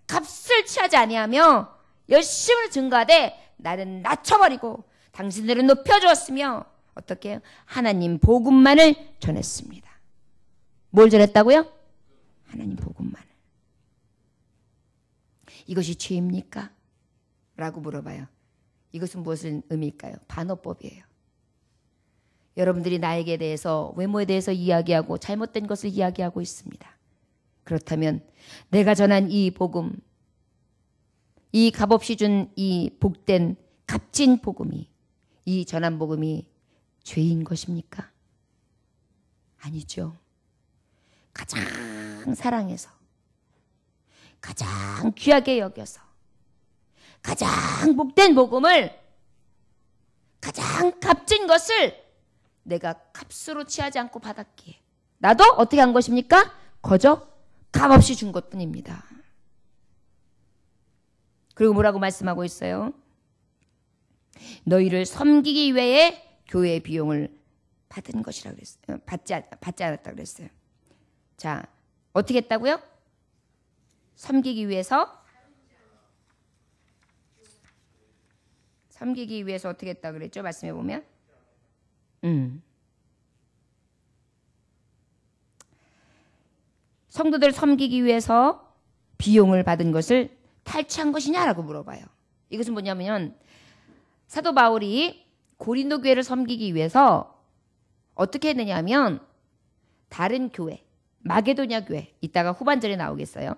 값을 취하지 아니하며 열심을 증거하되 나는 낮춰버리고 당신들은 높여주었으며 어떻게 해요? 하나님 복음만을 전했습니다. 뭘 전했다고요? 하나님 복음만을. 이것이 죄입니까? 라고 물어봐요. 이것은 무슨 의미일까요? 반어법이에요. 여러분들이 나에게 대해서 외모에 대해서 이야기하고 잘못된 것을 이야기하고 있습니다. 그렇다면 내가 전한 이 복음, 이 값없이 준 이 복된 값진 복음이, 이 전한 복음이 죄인 것입니까? 아니죠. 가장 사랑해서, 가장 귀하게 여겨서, 가장 복된 복음을, 가장 값진 것을 내가 값으로 취하지 않고 받았기에 나도 어떻게 한 것입니까? 거저 값없이 준 것뿐입니다. 그리고 뭐라고 말씀하고 있어요? 너희를 섬기기 위해 교회의 비용을 받은 것이라고 그랬어요. 받지 않았다고 그랬어요. 자, 어떻게 했다고요? 섬기기 위해서 어떻게 했다 그랬죠? 말씀해 보면. 성도들 섬기기 위해서 비용을 받은 것을 탈취한 것이냐라고 물어봐요. 이것은 뭐냐면 사도 바울이 고린도 교회를 섬기기 위해서 어떻게 했느냐면 다른 교회, 마게도냐 교회, 이따가 후반절에 나오겠어요.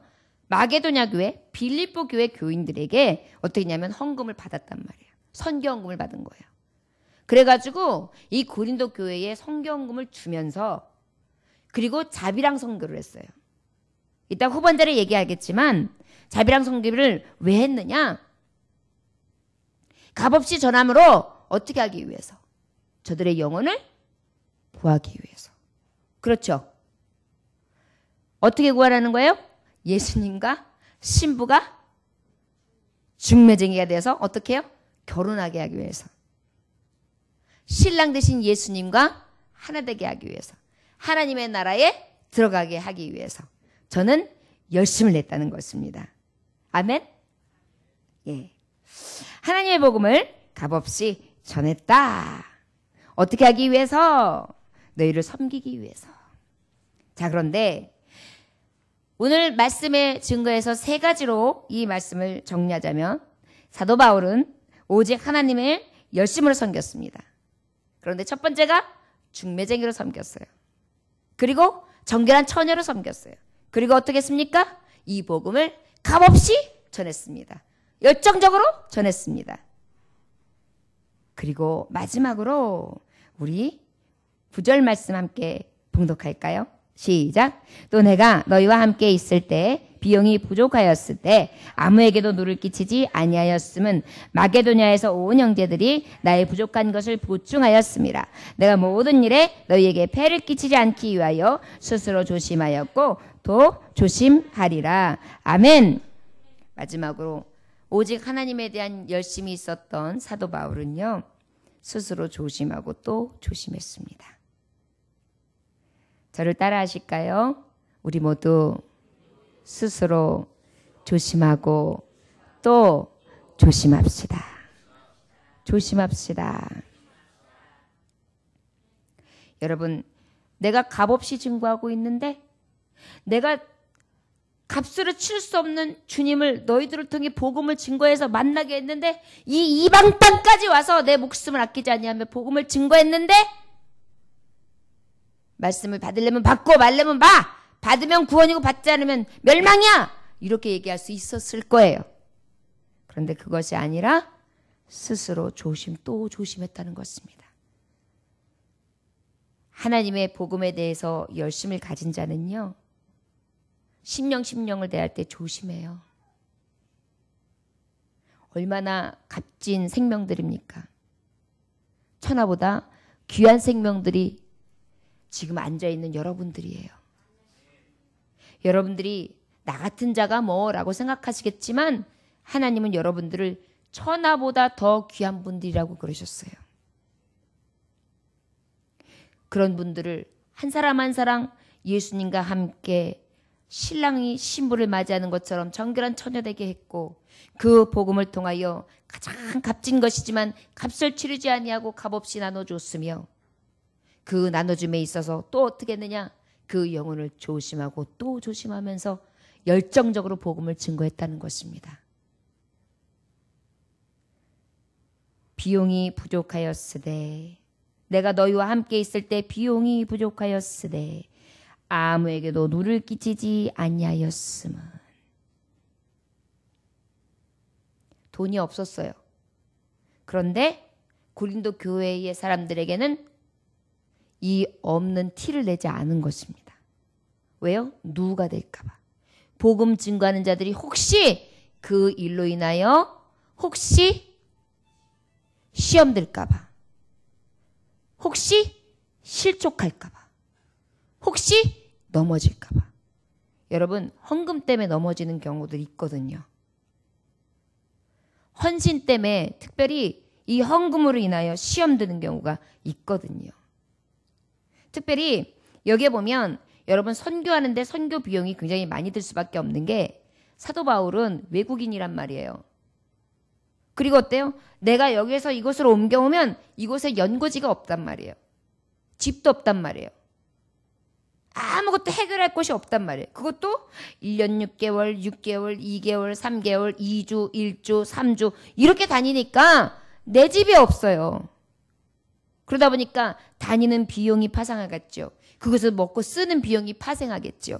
마게도냐 교회, 빌립보 교회 교인들에게 어떻게 했냐면 헌금을 받았단 말이에요. 선교헌금을 받은 거예요. 그래가지고 이 고린도 교회에 선교헌금을 주면서 그리고 자비랑 선교를 했어요. 이따 후반절에 얘기하겠지만 자비랑 선교를 왜 했느냐? 값없이 전함으로 어떻게 하기 위해서? 저들의 영혼을 구하기 위해서. 그렇죠? 어떻게 구하라는 거예요? 예수님과 신부가 중매쟁이가 돼서 어떻게 해요? 결혼하게 하기 위해서. 신랑 되신 예수님과 하나 되게 하기 위해서. 하나님의 나라에 들어가게 하기 위해서. 저는 열심을 냈다는 것입니다. 아멘? 예. 하나님의 복음을 값없이 전했다. 어떻게 하기 위해서? 너희를 섬기기 위해서. 자, 그런데 오늘 말씀의 증거에서 세 가지로 이 말씀을 정리하자면 사도 바울은 오직 하나님을 열심으로 섬겼습니다. 그런데 첫 번째가 중매쟁이로 섬겼어요. 그리고 정결한 처녀로 섬겼어요. 그리고 어떻게 했습니까? 이 복음을 값없이 전했습니다. 열정적으로 전했습니다. 그리고 마지막으로 우리 9절 말씀 함께 봉독할까요? 시작. 또 내가 너희와 함께 있을 때 비용이 부족하였을 때 아무에게도 누를 끼치지 아니하였음은 마게도냐에서 온 형제들이 나의 부족한 것을 보충하였습니다. 내가 모든 일에 너희에게 폐를 끼치지 않기 위하여 스스로 조심하였고 또 조심하리라. 아멘. 마지막으로 오직 하나님에 대한 열심이 있었던 사도 바울은요. 스스로 조심하고 또 조심했습니다. 저를 따라 하실까요? 우리 모두 스스로 조심하고 또 조심합시다. 조심합시다. 여러분, 내가 값없이 증거하고 있는데 내가 값으로 칠 수 없는 주님을 너희들을 통해 복음을 증거해서 만나게 했는데 이 이방 땅까지 와서 내 목숨을 아끼지 아니하며 복음을 증거했는데 말씀을 받으려면 받고 말려면 받으면 구원이고 받지 않으면 멸망이야. 이렇게 얘기할 수 있었을 거예요. 그런데 그것이 아니라 스스로 또 조심했다는 것입니다. 하나님의 복음에 대해서 열심을 가진 자는요. 심령을 대할 때 조심해요. 얼마나 값진 생명들입니까? 천하보다 귀한 생명들이 지금 앉아있는 여러분들이에요. 여러분들이 나 같은 자가 뭐라고 생각하시겠지만 하나님은 여러분들을 천하보다 더 귀한 분들이라고 그러셨어요. 그런 분들을 한 사람 한 사람 예수님과 함께 신랑이 신부를 맞이하는 것처럼 정결한 처녀되게 했고 그 복음을 통하여 가장 값진 것이지만 값을 치르지 아니하고 값없이 나눠줬으며 그 나눠줌에 있어서 또 어떻게 했느냐? 그 영혼을 조심하고 또 조심하면서 열정적으로 복음을 증거했다는 것입니다. 비용이 부족하였으되 내가 너희와 함께 있을 때 비용이 부족하였으되 아무에게도 누를 끼치지 아니하였음은 돈이 없었어요. 그런데 고린도 교회의 사람들에게는 이 없는 티를 내지 않은 것입니다. 왜요? 누가 될까봐. 복음 증거하는 자들이 혹시 그 일로 인하여 혹시 시험 들까봐, 혹시 실족할까봐, 혹시 넘어질까봐. 여러분, 헌금 때문에 넘어지는 경우들이 있거든요. 헌신 때문에 특별히 이 헌금으로 인하여 시험 드는 경우가 있거든요. 특별히 여기에 보면 여러분 선교하는데 선교 비용이 굉장히 많이 들 수밖에 없는 게 사도 바울은 외국인이란 말이에요. 그리고 어때요? 내가 여기에서 이곳으로 옮겨오면 이곳에 연고지가 없단 말이에요. 집도 없단 말이에요. 아무것도 해결할 곳이 없단 말이에요. 그것도 1년 6개월, 6개월, 2개월, 3개월, 2주, 1주, 3주 이렇게 다니니까 내 집이 없어요. 그러다 보니까 다니는 비용이 파상하겠죠. 그것을 먹고 쓰는 비용이 파생하겠죠.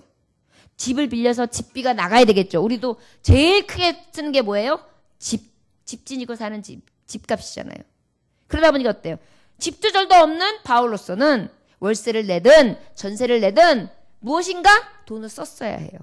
집을 빌려서 집비가 나가야 되겠죠. 우리도 제일 크게 쓰는 게 뭐예요? 집 지니고 사는 집값이잖아요. 그러다 보니까 어때요? 집주절도 없는 바울로서는 월세를 내든 전세를 내든 무엇인가 돈을 썼어야 해요.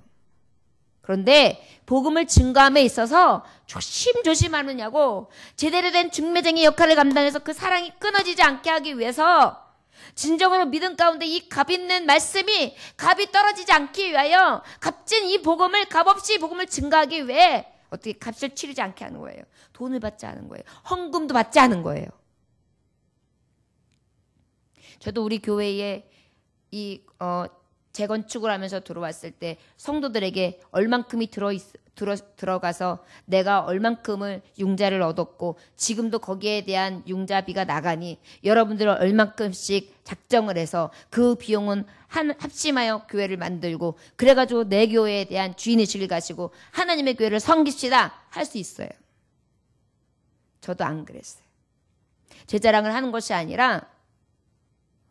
그런데 복음을 증거함에 있어서 조심조심하느냐고 제대로 된 중매쟁이 역할을 감당해서 그 사랑이 끊어지지 않게 하기 위해서 진정으로 믿음 가운데 이 값 있는 말씀이 값이 떨어지지 않기 위하여 값진 이 복음을 값없이 복음을 증거하기 위해 어떻게 값을 치르지 않게 하는 거예요. 돈을 받지 않은 거예요. 헌금도 받지 않은 거예요. 저도 우리 교회에 재건축을 하면서 들어왔을 때 성도들에게 얼만큼이 들어가서 내가 얼만큼을 융자를 얻었고 지금도 거기에 대한 융자비가 나가니 여러분들은 얼만큼씩 작정을 해서 그 비용은 합심하여 교회를 만들고 그래가지고 내 교회에 대한 주인의식을 가지고 하나님의 교회를 섬깁시다 할 수 있어요. 저도 안 그랬어요. 제 자랑을 하는 것이 아니라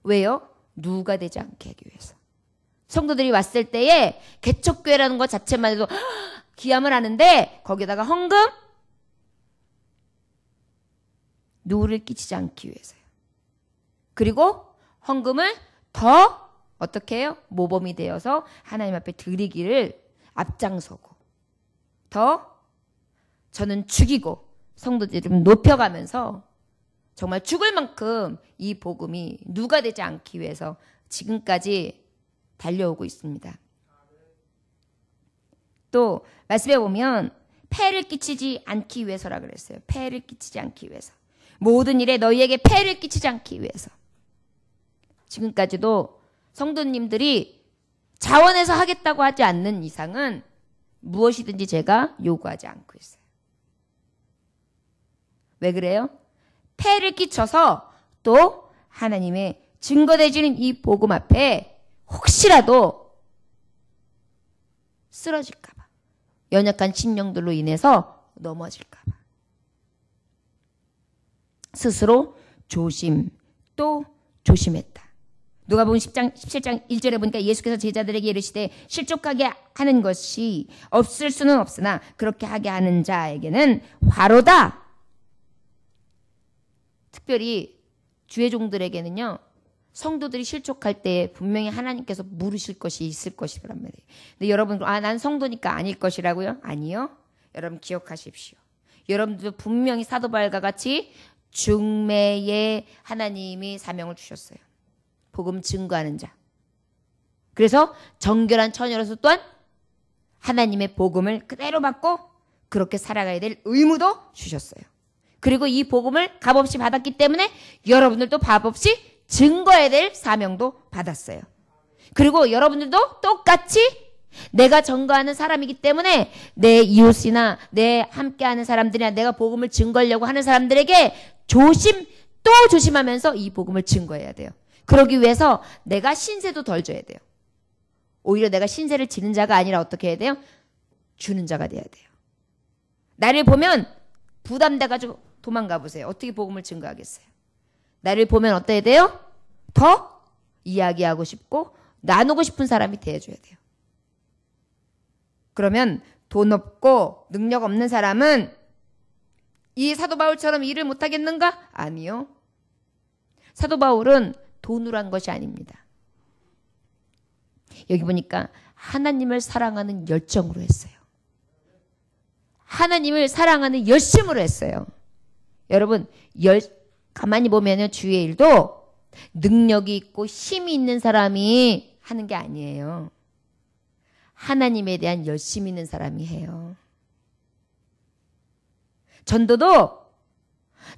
왜요? 누가 되지 않게 하기 위해서. 성도들이 왔을 때에 개척교회라는 것 자체만 해도 기함을 하는데 거기다가 헌금? 누구를 끼치지 않기 위해서요. 그리고 헌금을 더 어떻게 해요? 모범이 되어서 하나님 앞에 드리기를 앞장서고 더 저는 죽이고 성도들을 좀 높여가면서 정말 죽을 만큼 이 복음이 누가 되지 않기 위해서 지금까지 달려오고 있습니다. 또 말씀해 보면 폐를 끼치지 않기 위해서라 그랬어요. 폐를 끼치지 않기 위해서. 모든 일에 너희에게 폐를 끼치지 않기 위해서. 지금까지도 성도님들이 자원해서 하겠다고 하지 않는 이상은 무엇이든지 제가 요구하지 않고 있어요. 왜 그래요? 폐를 끼쳐서 또 하나님의 증거되어지는 이 복음 앞에 혹시라도 쓰러질까 봐. 연약한 심령들로 인해서 넘어질까 봐. 스스로 조심 또 조심했다. 누가복음 17장 1절에 보니까 예수께서 제자들에게 이르시되 실족하게 하는 것이 없을 수는 없으나 그렇게 하게 하는 자에게는 화로다. 특별히 주의 종들에게는요. 성도들이 실족할 때 분명히 하나님께서 물으실 것이 있을 것이란 말이에요. 근데 여러분 난 성도니까 아닐 것이라고요? 아니요. 여러분 기억하십시오. 여러분들도 분명히 사도 바울과 같이 중매에 하나님이 사명을 주셨어요. 복음 증거하는 자. 그래서 정결한 처녀로서 또한 하나님의 복음을 그대로 받고 그렇게 살아가야 될 의무도 주셨어요. 그리고 이 복음을 값없이 받았기 때문에 여러분들도 값없이 증거해야 될 사명도 받았어요. 그리고 여러분들도 똑같이 내가 증거하는 사람이기 때문에 내 이웃이나 내 함께하는 사람들이나 내가 복음을 증거하려고 하는 사람들에게 또 조심하면서 이 복음을 증거해야 돼요. 그러기 위해서 내가 신세도 덜 져야 돼요. 오히려 내가 신세를 지는 자가 아니라 어떻게 해야 돼요? 주는 자가 돼야 돼요. 나를 보면 부담돼가지고 도망가 보세요. 어떻게 복음을 증거하겠어요? 나를 보면 어때야 돼요? 더 이야기하고 싶고 나누고 싶은 사람이 되어줘야 돼요. 그러면 돈 없고 능력 없는 사람은 이 사도 바울처럼 일을 못하겠는가? 아니요. 사도 바울은 돈으로 한 것이 아닙니다. 여기 보니까 하나님을 사랑하는 열정으로 했어요. 하나님을 사랑하는 열심으로 했어요. 여러분 가만히 보면 주의 일도 능력이 있고 힘이 있는 사람이 하는 게 아니에요. 하나님에 대한 열심이 있는 사람이 해요.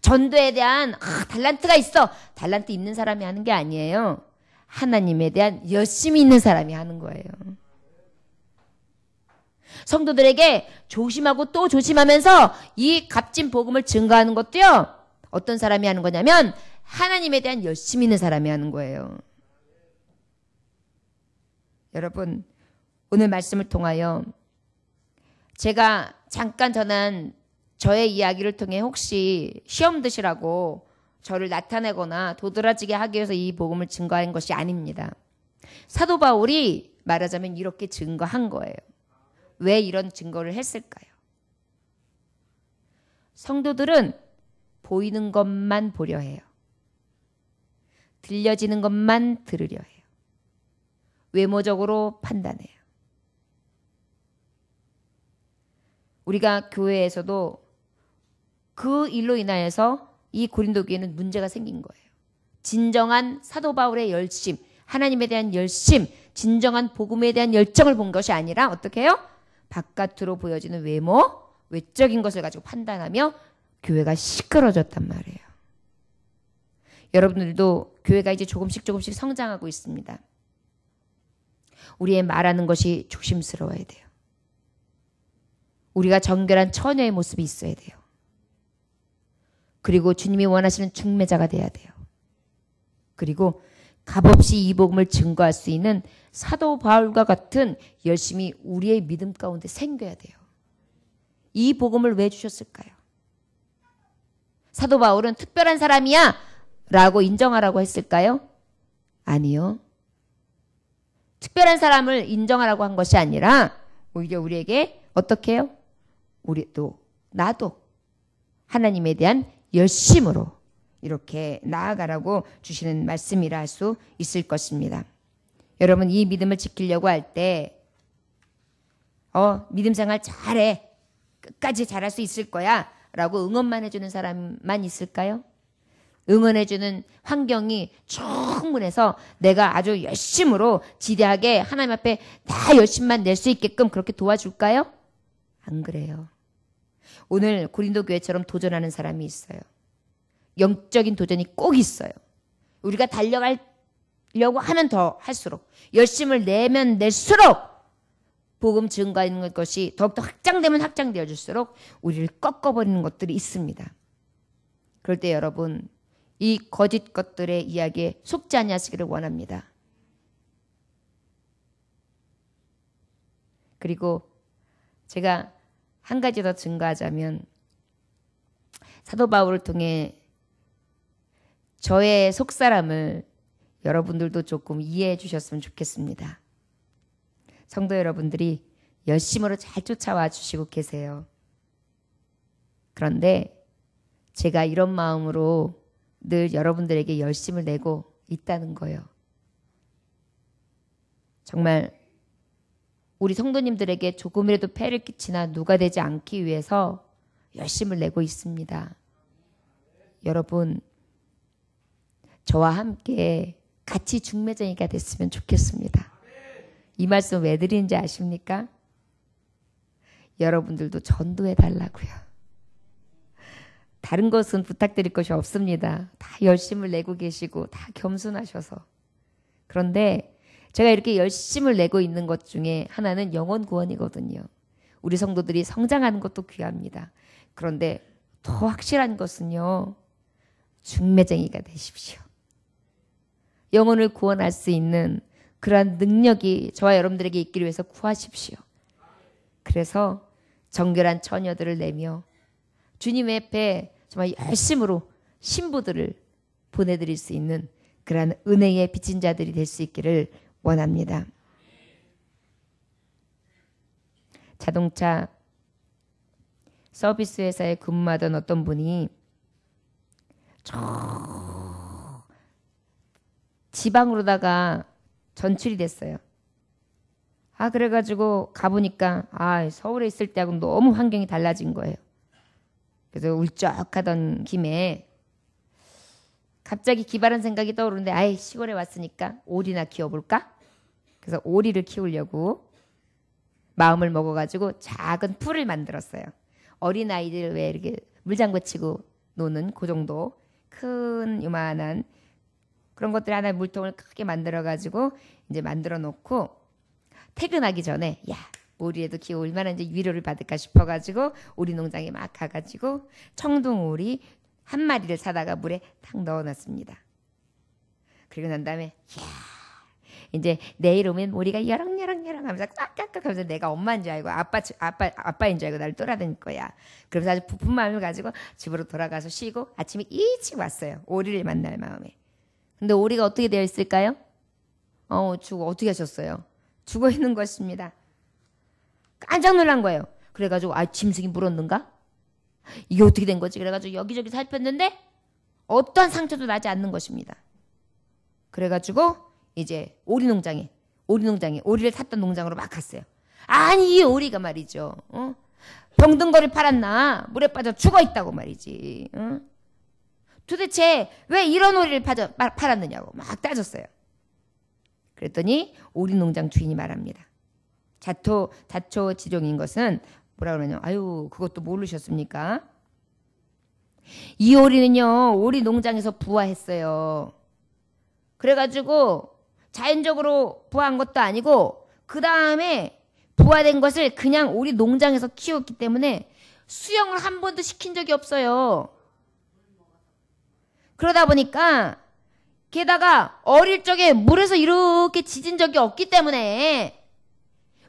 전도에 대한 달란트가 있어. 달란트 있는 사람이 하는 게 아니에요. 하나님에 대한 열심이 있는 사람이 하는 거예요. 성도들에게 조심하고 또 조심하면서 이 값진 복음을 증거하는 것도요. 어떤 사람이 하는 거냐면 하나님에 대한 열심이 있는 사람이 하는 거예요. 여러분, 오늘 말씀을 통하여 제가 잠깐 전한 저의 이야기를 통해 혹시 시험 드시라고 저를 나타내거나 도드라지게 하기 위해서 이 복음을 증거한 것이 아닙니다. 사도 바울이 말하자면 이렇게 증거한 거예요. 왜 이런 증거를 했을까요? 성도들은 보이는 것만 보려 해요. 들려지는 것만 들으려 해요. 외모적으로 판단해요. 우리가 교회에서도 그 일로 인하여서 이 고린도 교회는 문제가 생긴 거예요. 진정한 사도 바울의 열심, 하나님에 대한 열심, 진정한 복음에 대한 열정을 본 것이 아니라 어떻게 해요? 바깥으로 보여지는 외모, 외적인 것을 가지고 판단하며 교회가 시끄러졌단 말이에요. 여러분들도 교회가 이제 조금씩 성장하고 있습니다. 우리의 말하는 것이 조심스러워야 돼요. 우리가 정결한 처녀의 모습이 있어야 돼요. 그리고 주님이 원하시는 중매자가 돼야 돼요. 그리고 값없이 이 복음을 증거할 수 있는 사도 바울과 같은 열심히 우리의 믿음 가운데 생겨야 돼요. 이 복음을 왜 주셨을까요? 사도 바울은 특별한 사람이야 라고 인정하라고 했을까요? 아니요. 특별한 사람을 인정하라고 한 것이 아니라 오히려 우리에게 어떻게 해요? 나도 하나님에 대한 열심으로 이렇게 나아가라고 주시는 말씀이라 할 수 있을 것입니다. 여러분, 이 믿음을 지키려고 할 때 믿음 생활 잘해. 끝까지 잘할 수 있을 거야 라고 응원만 해주는 사람만 있을까요? 응원해주는 환경이 충분해서 내가 아주 열심으로 지대하게 하나님 앞에 다 열심만 낼 수 있게끔 그렇게 도와줄까요? 안 그래요. 오늘 고린도 교회처럼 도전하는 사람이 있어요. 영적인 도전이 꼭 있어요. 우리가 달려가려고 하면 더 할수록, 열심을 내면 낼수록 복음 증거하는 것이 더욱더 확장되면 확장되어 줄수록 우리를 꺾어버리는 것들이 있습니다. 그럴 때 여러분, 이 거짓 것들의 이야기에 속지 아니하시기를 원합니다. 그리고 제가 한 가지 더 증거하자면 사도 바울을 통해 저의 속사람을 여러분들도 조금 이해해 주셨으면 좋겠습니다. 성도 여러분들이 열심으로 잘 쫓아와 주시고 계세요. 그런데 제가 이런 마음으로 늘 여러분들에게 열심을 내고 있다는 거예요. 정말 우리 성도님들에게 조금이라도 폐를 끼치나 누가 되지 않기 위해서 열심을 내고 있습니다. 여러분, 저와 함께 같이 중매쟁이가 됐으면 좋겠습니다. 이 말씀 왜 드리는지 아십니까? 여러분들도 전도해 달라고요. 다른 것은 부탁드릴 것이 없습니다. 다 열심을 내고 계시고 다 겸손하셔서. 그런데 제가 이렇게 열심을 내고 있는 것 중에 하나는 영혼 구원이거든요. 우리 성도들이 성장하는 것도 귀합니다. 그런데 더 확실한 것은요, 중매쟁이가 되십시오. 영혼을 구원할 수 있는 그러한 능력이 저와 여러분들에게 있기를 위해서 구하십시오. 그래서 정결한 처녀들을 내며 주님의 앞에 정말 열심으로 신부들을 보내드릴 수 있는 그러한 은혜의 빚진 자들이 될 수 있기를 원합니다. 자동차 서비스 회사에 근무하던 어떤 분이 저 지방으로다가 전출이 됐어요. 그래가지고 가보니까 서울에 있을 때하고는 너무 환경이 달라진 거예요. 그래서 울적하던 김에 갑자기 기발한 생각이 떠오르는데 시골에 왔으니까 오리나 키워볼까? 그래서 오리를 키우려고 마음을 먹어가지고 작은 풀을 만들었어요. 어린아이들 왜 이렇게 물장구 치고 노는 그 정도 큰 요만한 그런 것들 하나의 물통을 크게 만들어가지고 이제 만들어 놓고 퇴근하기 전에 야 오리에도 기어 얼마나 이제 위로를 받을까 싶어가지고 오리 농장에 막 가가지고 청둥오리 한 마리를 사다가 물에 탁 넣어놨습니다. 그리고 난 다음에 야 이제 내일 오면 오리가 여렁여렁여렁 하면서 깍깍깍 하면서 내가 엄마인 줄 알고 아빠인 줄 알고 나를 떠나다닐 거야. 그래서 아주 부푼 마음을 가지고 집으로 돌아가서 쉬고 아침에 일찍 왔어요. 오리를 만날 마음에. 근데 오리가 어떻게 되어 있을까요? 어떻게 하셨어요? 죽어 있는 것입니다. 깜짝 놀란 거예요. 그래가지고 짐승이 물었는가? 이게 어떻게 된 거지? 그래가지고 여기저기 살폈는데 어떠한 상처도 나지 않는 것입니다. 그래가지고 이제 오리농장에 오리를 탔던 농장으로 막 갔어요. 아니 이 오리가 말이죠. 병든 거를 팔았나? 물에 빠져 죽어 있다고 말이지. 도대체 왜 이런 오리를 팔았느냐고 막 따졌어요. 그랬더니 오리농장 주인이 말합니다. 자초지종인 것은 뭐라 그러냐? 아유 그것도 모르셨습니까? 이 오리는요 오리 농장에서 부화했어요. 그래가지고 자연적으로 부화한 것도 아니고 그 다음에 부화된 것을 그냥 오리 농장에서 키웠기 때문에 수영을 한 번도 시킨 적이 없어요. 그러다 보니까 게다가 어릴 적에 물에서 이렇게 짖은 적이 없기 때문에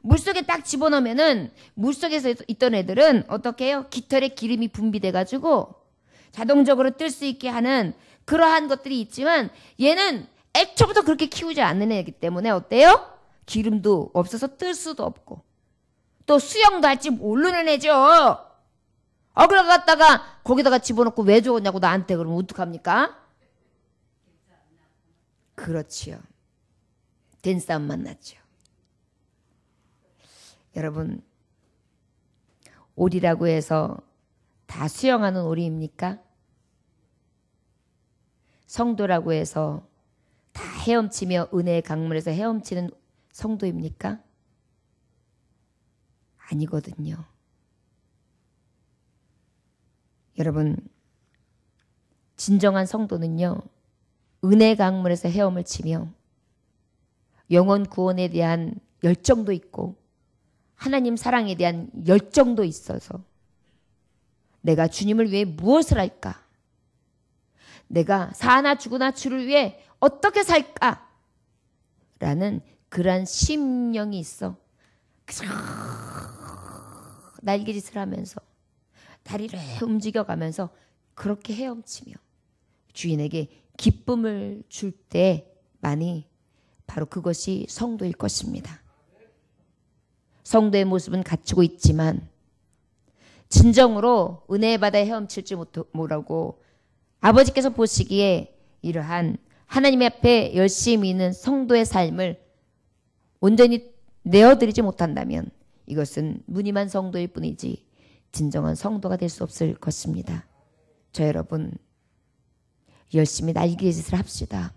물속에 딱 집어넣으면은 물속에서 있던 애들은 어떻게 해요? 깃털에 기름이 분비돼가지고 자동적으로 뜰 수 있게 하는 그러한 것들이 있지만 얘는 애초부터 그렇게 키우지 않는 애이기 때문에 어때요? 기름도 없어서 뜰 수도 없고 또 수영도 할 줄 모르는 애죠. 그래 갖다가 거기다가 집어넣고 왜 죽었냐고 나한테 그러면 어떡합니까? 그렇지요. 된 싸움만 났죠. 여러분 오리라고 해서 다 수영하는 오리입니까? 성도라고 해서 다 헤엄치며 은혜의 강물에서 헤엄치는 성도입니까? 아니거든요. 여러분 진정한 성도는요 은혜의 강물에서 헤엄을 치며 영혼 구원에 대한 열정도 있고 하나님 사랑에 대한 열정도 있어서 내가 주님을 위해 무엇을 할까? 내가 사나 죽으나 주를 위해 어떻게 살까? 라는 그러한 심령이 있어 날개짓을 하면서 다리를 움직여가면서 그렇게 헤엄치며 주인에게 기쁨을 줄 때만이 바로 그것이 성도일 것입니다. 성도의 모습은 갖추고 있지만 진정으로 은혜의 바다에 헤엄칠지 못하고 아버지께서 보시기에 이러한 하나님 앞에 열심히 있는 성도의 삶을 온전히 내어드리지 못한다면 이것은 무늬만 성도일 뿐이지 진정한 성도가 될 수 없을 것입니다. 저 여러분 열심히 날개짓을 합시다.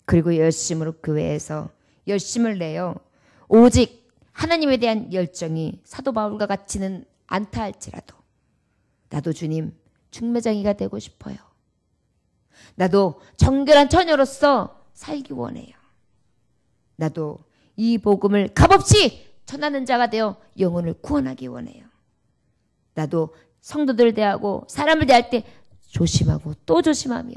그리고 열심으로 교회에서 열심을 내요. 오직 하나님에 대한 열정이 사도 바울과 같지는 않다 할지라도 나도 주님 중매장이가 되고 싶어요. 나도 정결한 처녀로서 살기 원해요. 나도 이 복음을 값없이 전하는 자가 되어 영혼을 구원하기 원해요. 나도 성도들 대하고 사람을 대할 때 조심하고 또 조심하며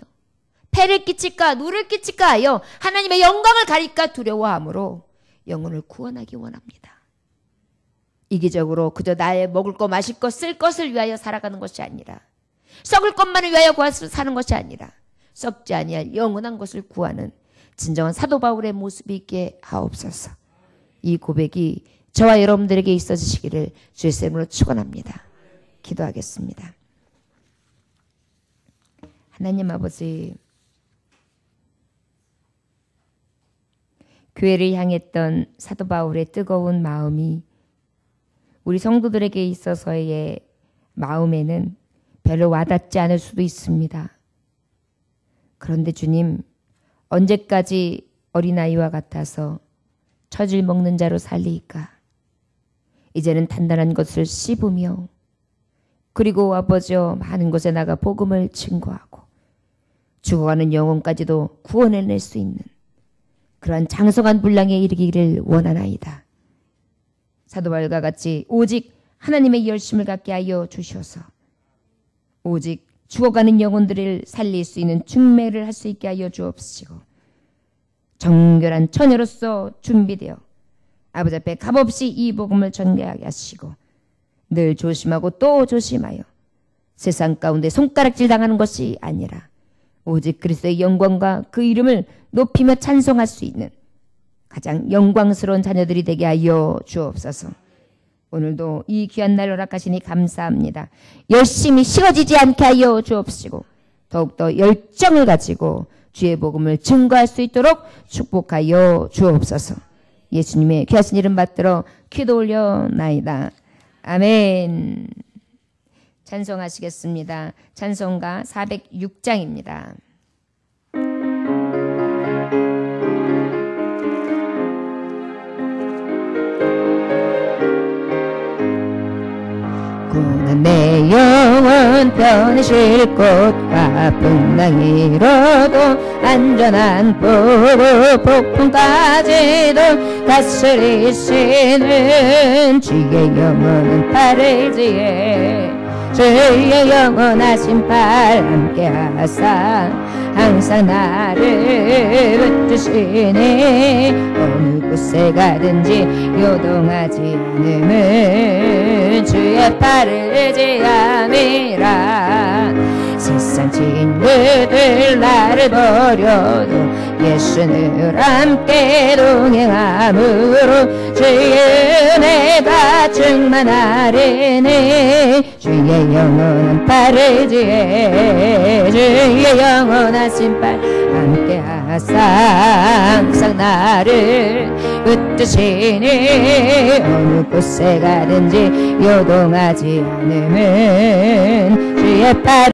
폐를 끼칠까 누를 끼칠까 하여 하나님의 영광을 가릴까 두려워함으로 영혼을 구원하기 원합니다. 이기적으로 그저 나의 먹을 것 마실 것 쓸 것을 위하여 살아가는 것이 아니라 썩을 것만을 위하여 구하서 사는 것이 아니라 썩지 아니할 영원한 것을 구하는 진정한 사도 바울의 모습이 있게 하옵소서. 이 고백이 저와 여러분들에게 있어지시기를 주의 이름으로 축원합니다. 기도하겠습니다. 하나님 아버지, 교회를 향했던 사도 바울의 뜨거운 마음이 우리 성도들에게 있어서의 마음에는 별로 와닿지 않을 수도 있습니다. 그런데 주님, 언제까지 어린아이와 같아서 처질 먹는 자로 살리까? 이제는 단단한 것을 씹으며 그리고 아버지여 많은 곳에 나가 복음을 증거하고 죽어가는 영혼까지도 구원해낼 수 있는 그러한 장성한 분량에 이르기를 원하나이다. 사도 바울과 같이 오직 하나님의 열심을 갖게 하여 주셔서 오직 죽어가는 영혼들을 살릴 수 있는 중매를 할 수 있게 하여 주옵시고 정결한 처녀로서 준비되어 아버지 앞에 값없이 이 복음을 전개하게 하시고 늘 조심하고 또 조심하여 세상 가운데 손가락질 당하는 것이 아니라 오직 그리스도의 영광과 그 이름을 높이며 찬송할 수 있는 가장 영광스러운 자녀들이 되게 하여 주옵소서. 오늘도 이 귀한 날 허락하시니 감사합니다. 열심히 식어지지 않게 하여 주옵시고 더욱더 열정을 가지고 주의 복음을 증거할 수 있도록 축복하여 주옵소서. 예수님의 귀하신 이름 받들어 기도 올려나이다. 아멘. 찬송하시겠습니다. 찬송가 406장입니다. 고난 내 영혼 편히 쉴 곳과 풍랑이로도 안전한 포로 폭풍까지도 다스리시는 주의 영혼은 파르지에 주의 영원하신 팔 함께 하사 항상 나를 붙드시니 어느 곳에 가든지 요동하지 않음은 주의 팔을 의지함이라. 세상 친구들 나를 버려도 예수는 함께 동행함으로 주의 은혜가 충만하리니 주의 영원한 팔 의지해 주의 영원하신 팔 함께 하사 항상 나를 붙드시니 어느 곳에 가든지 요동하지 않으면 주의 팔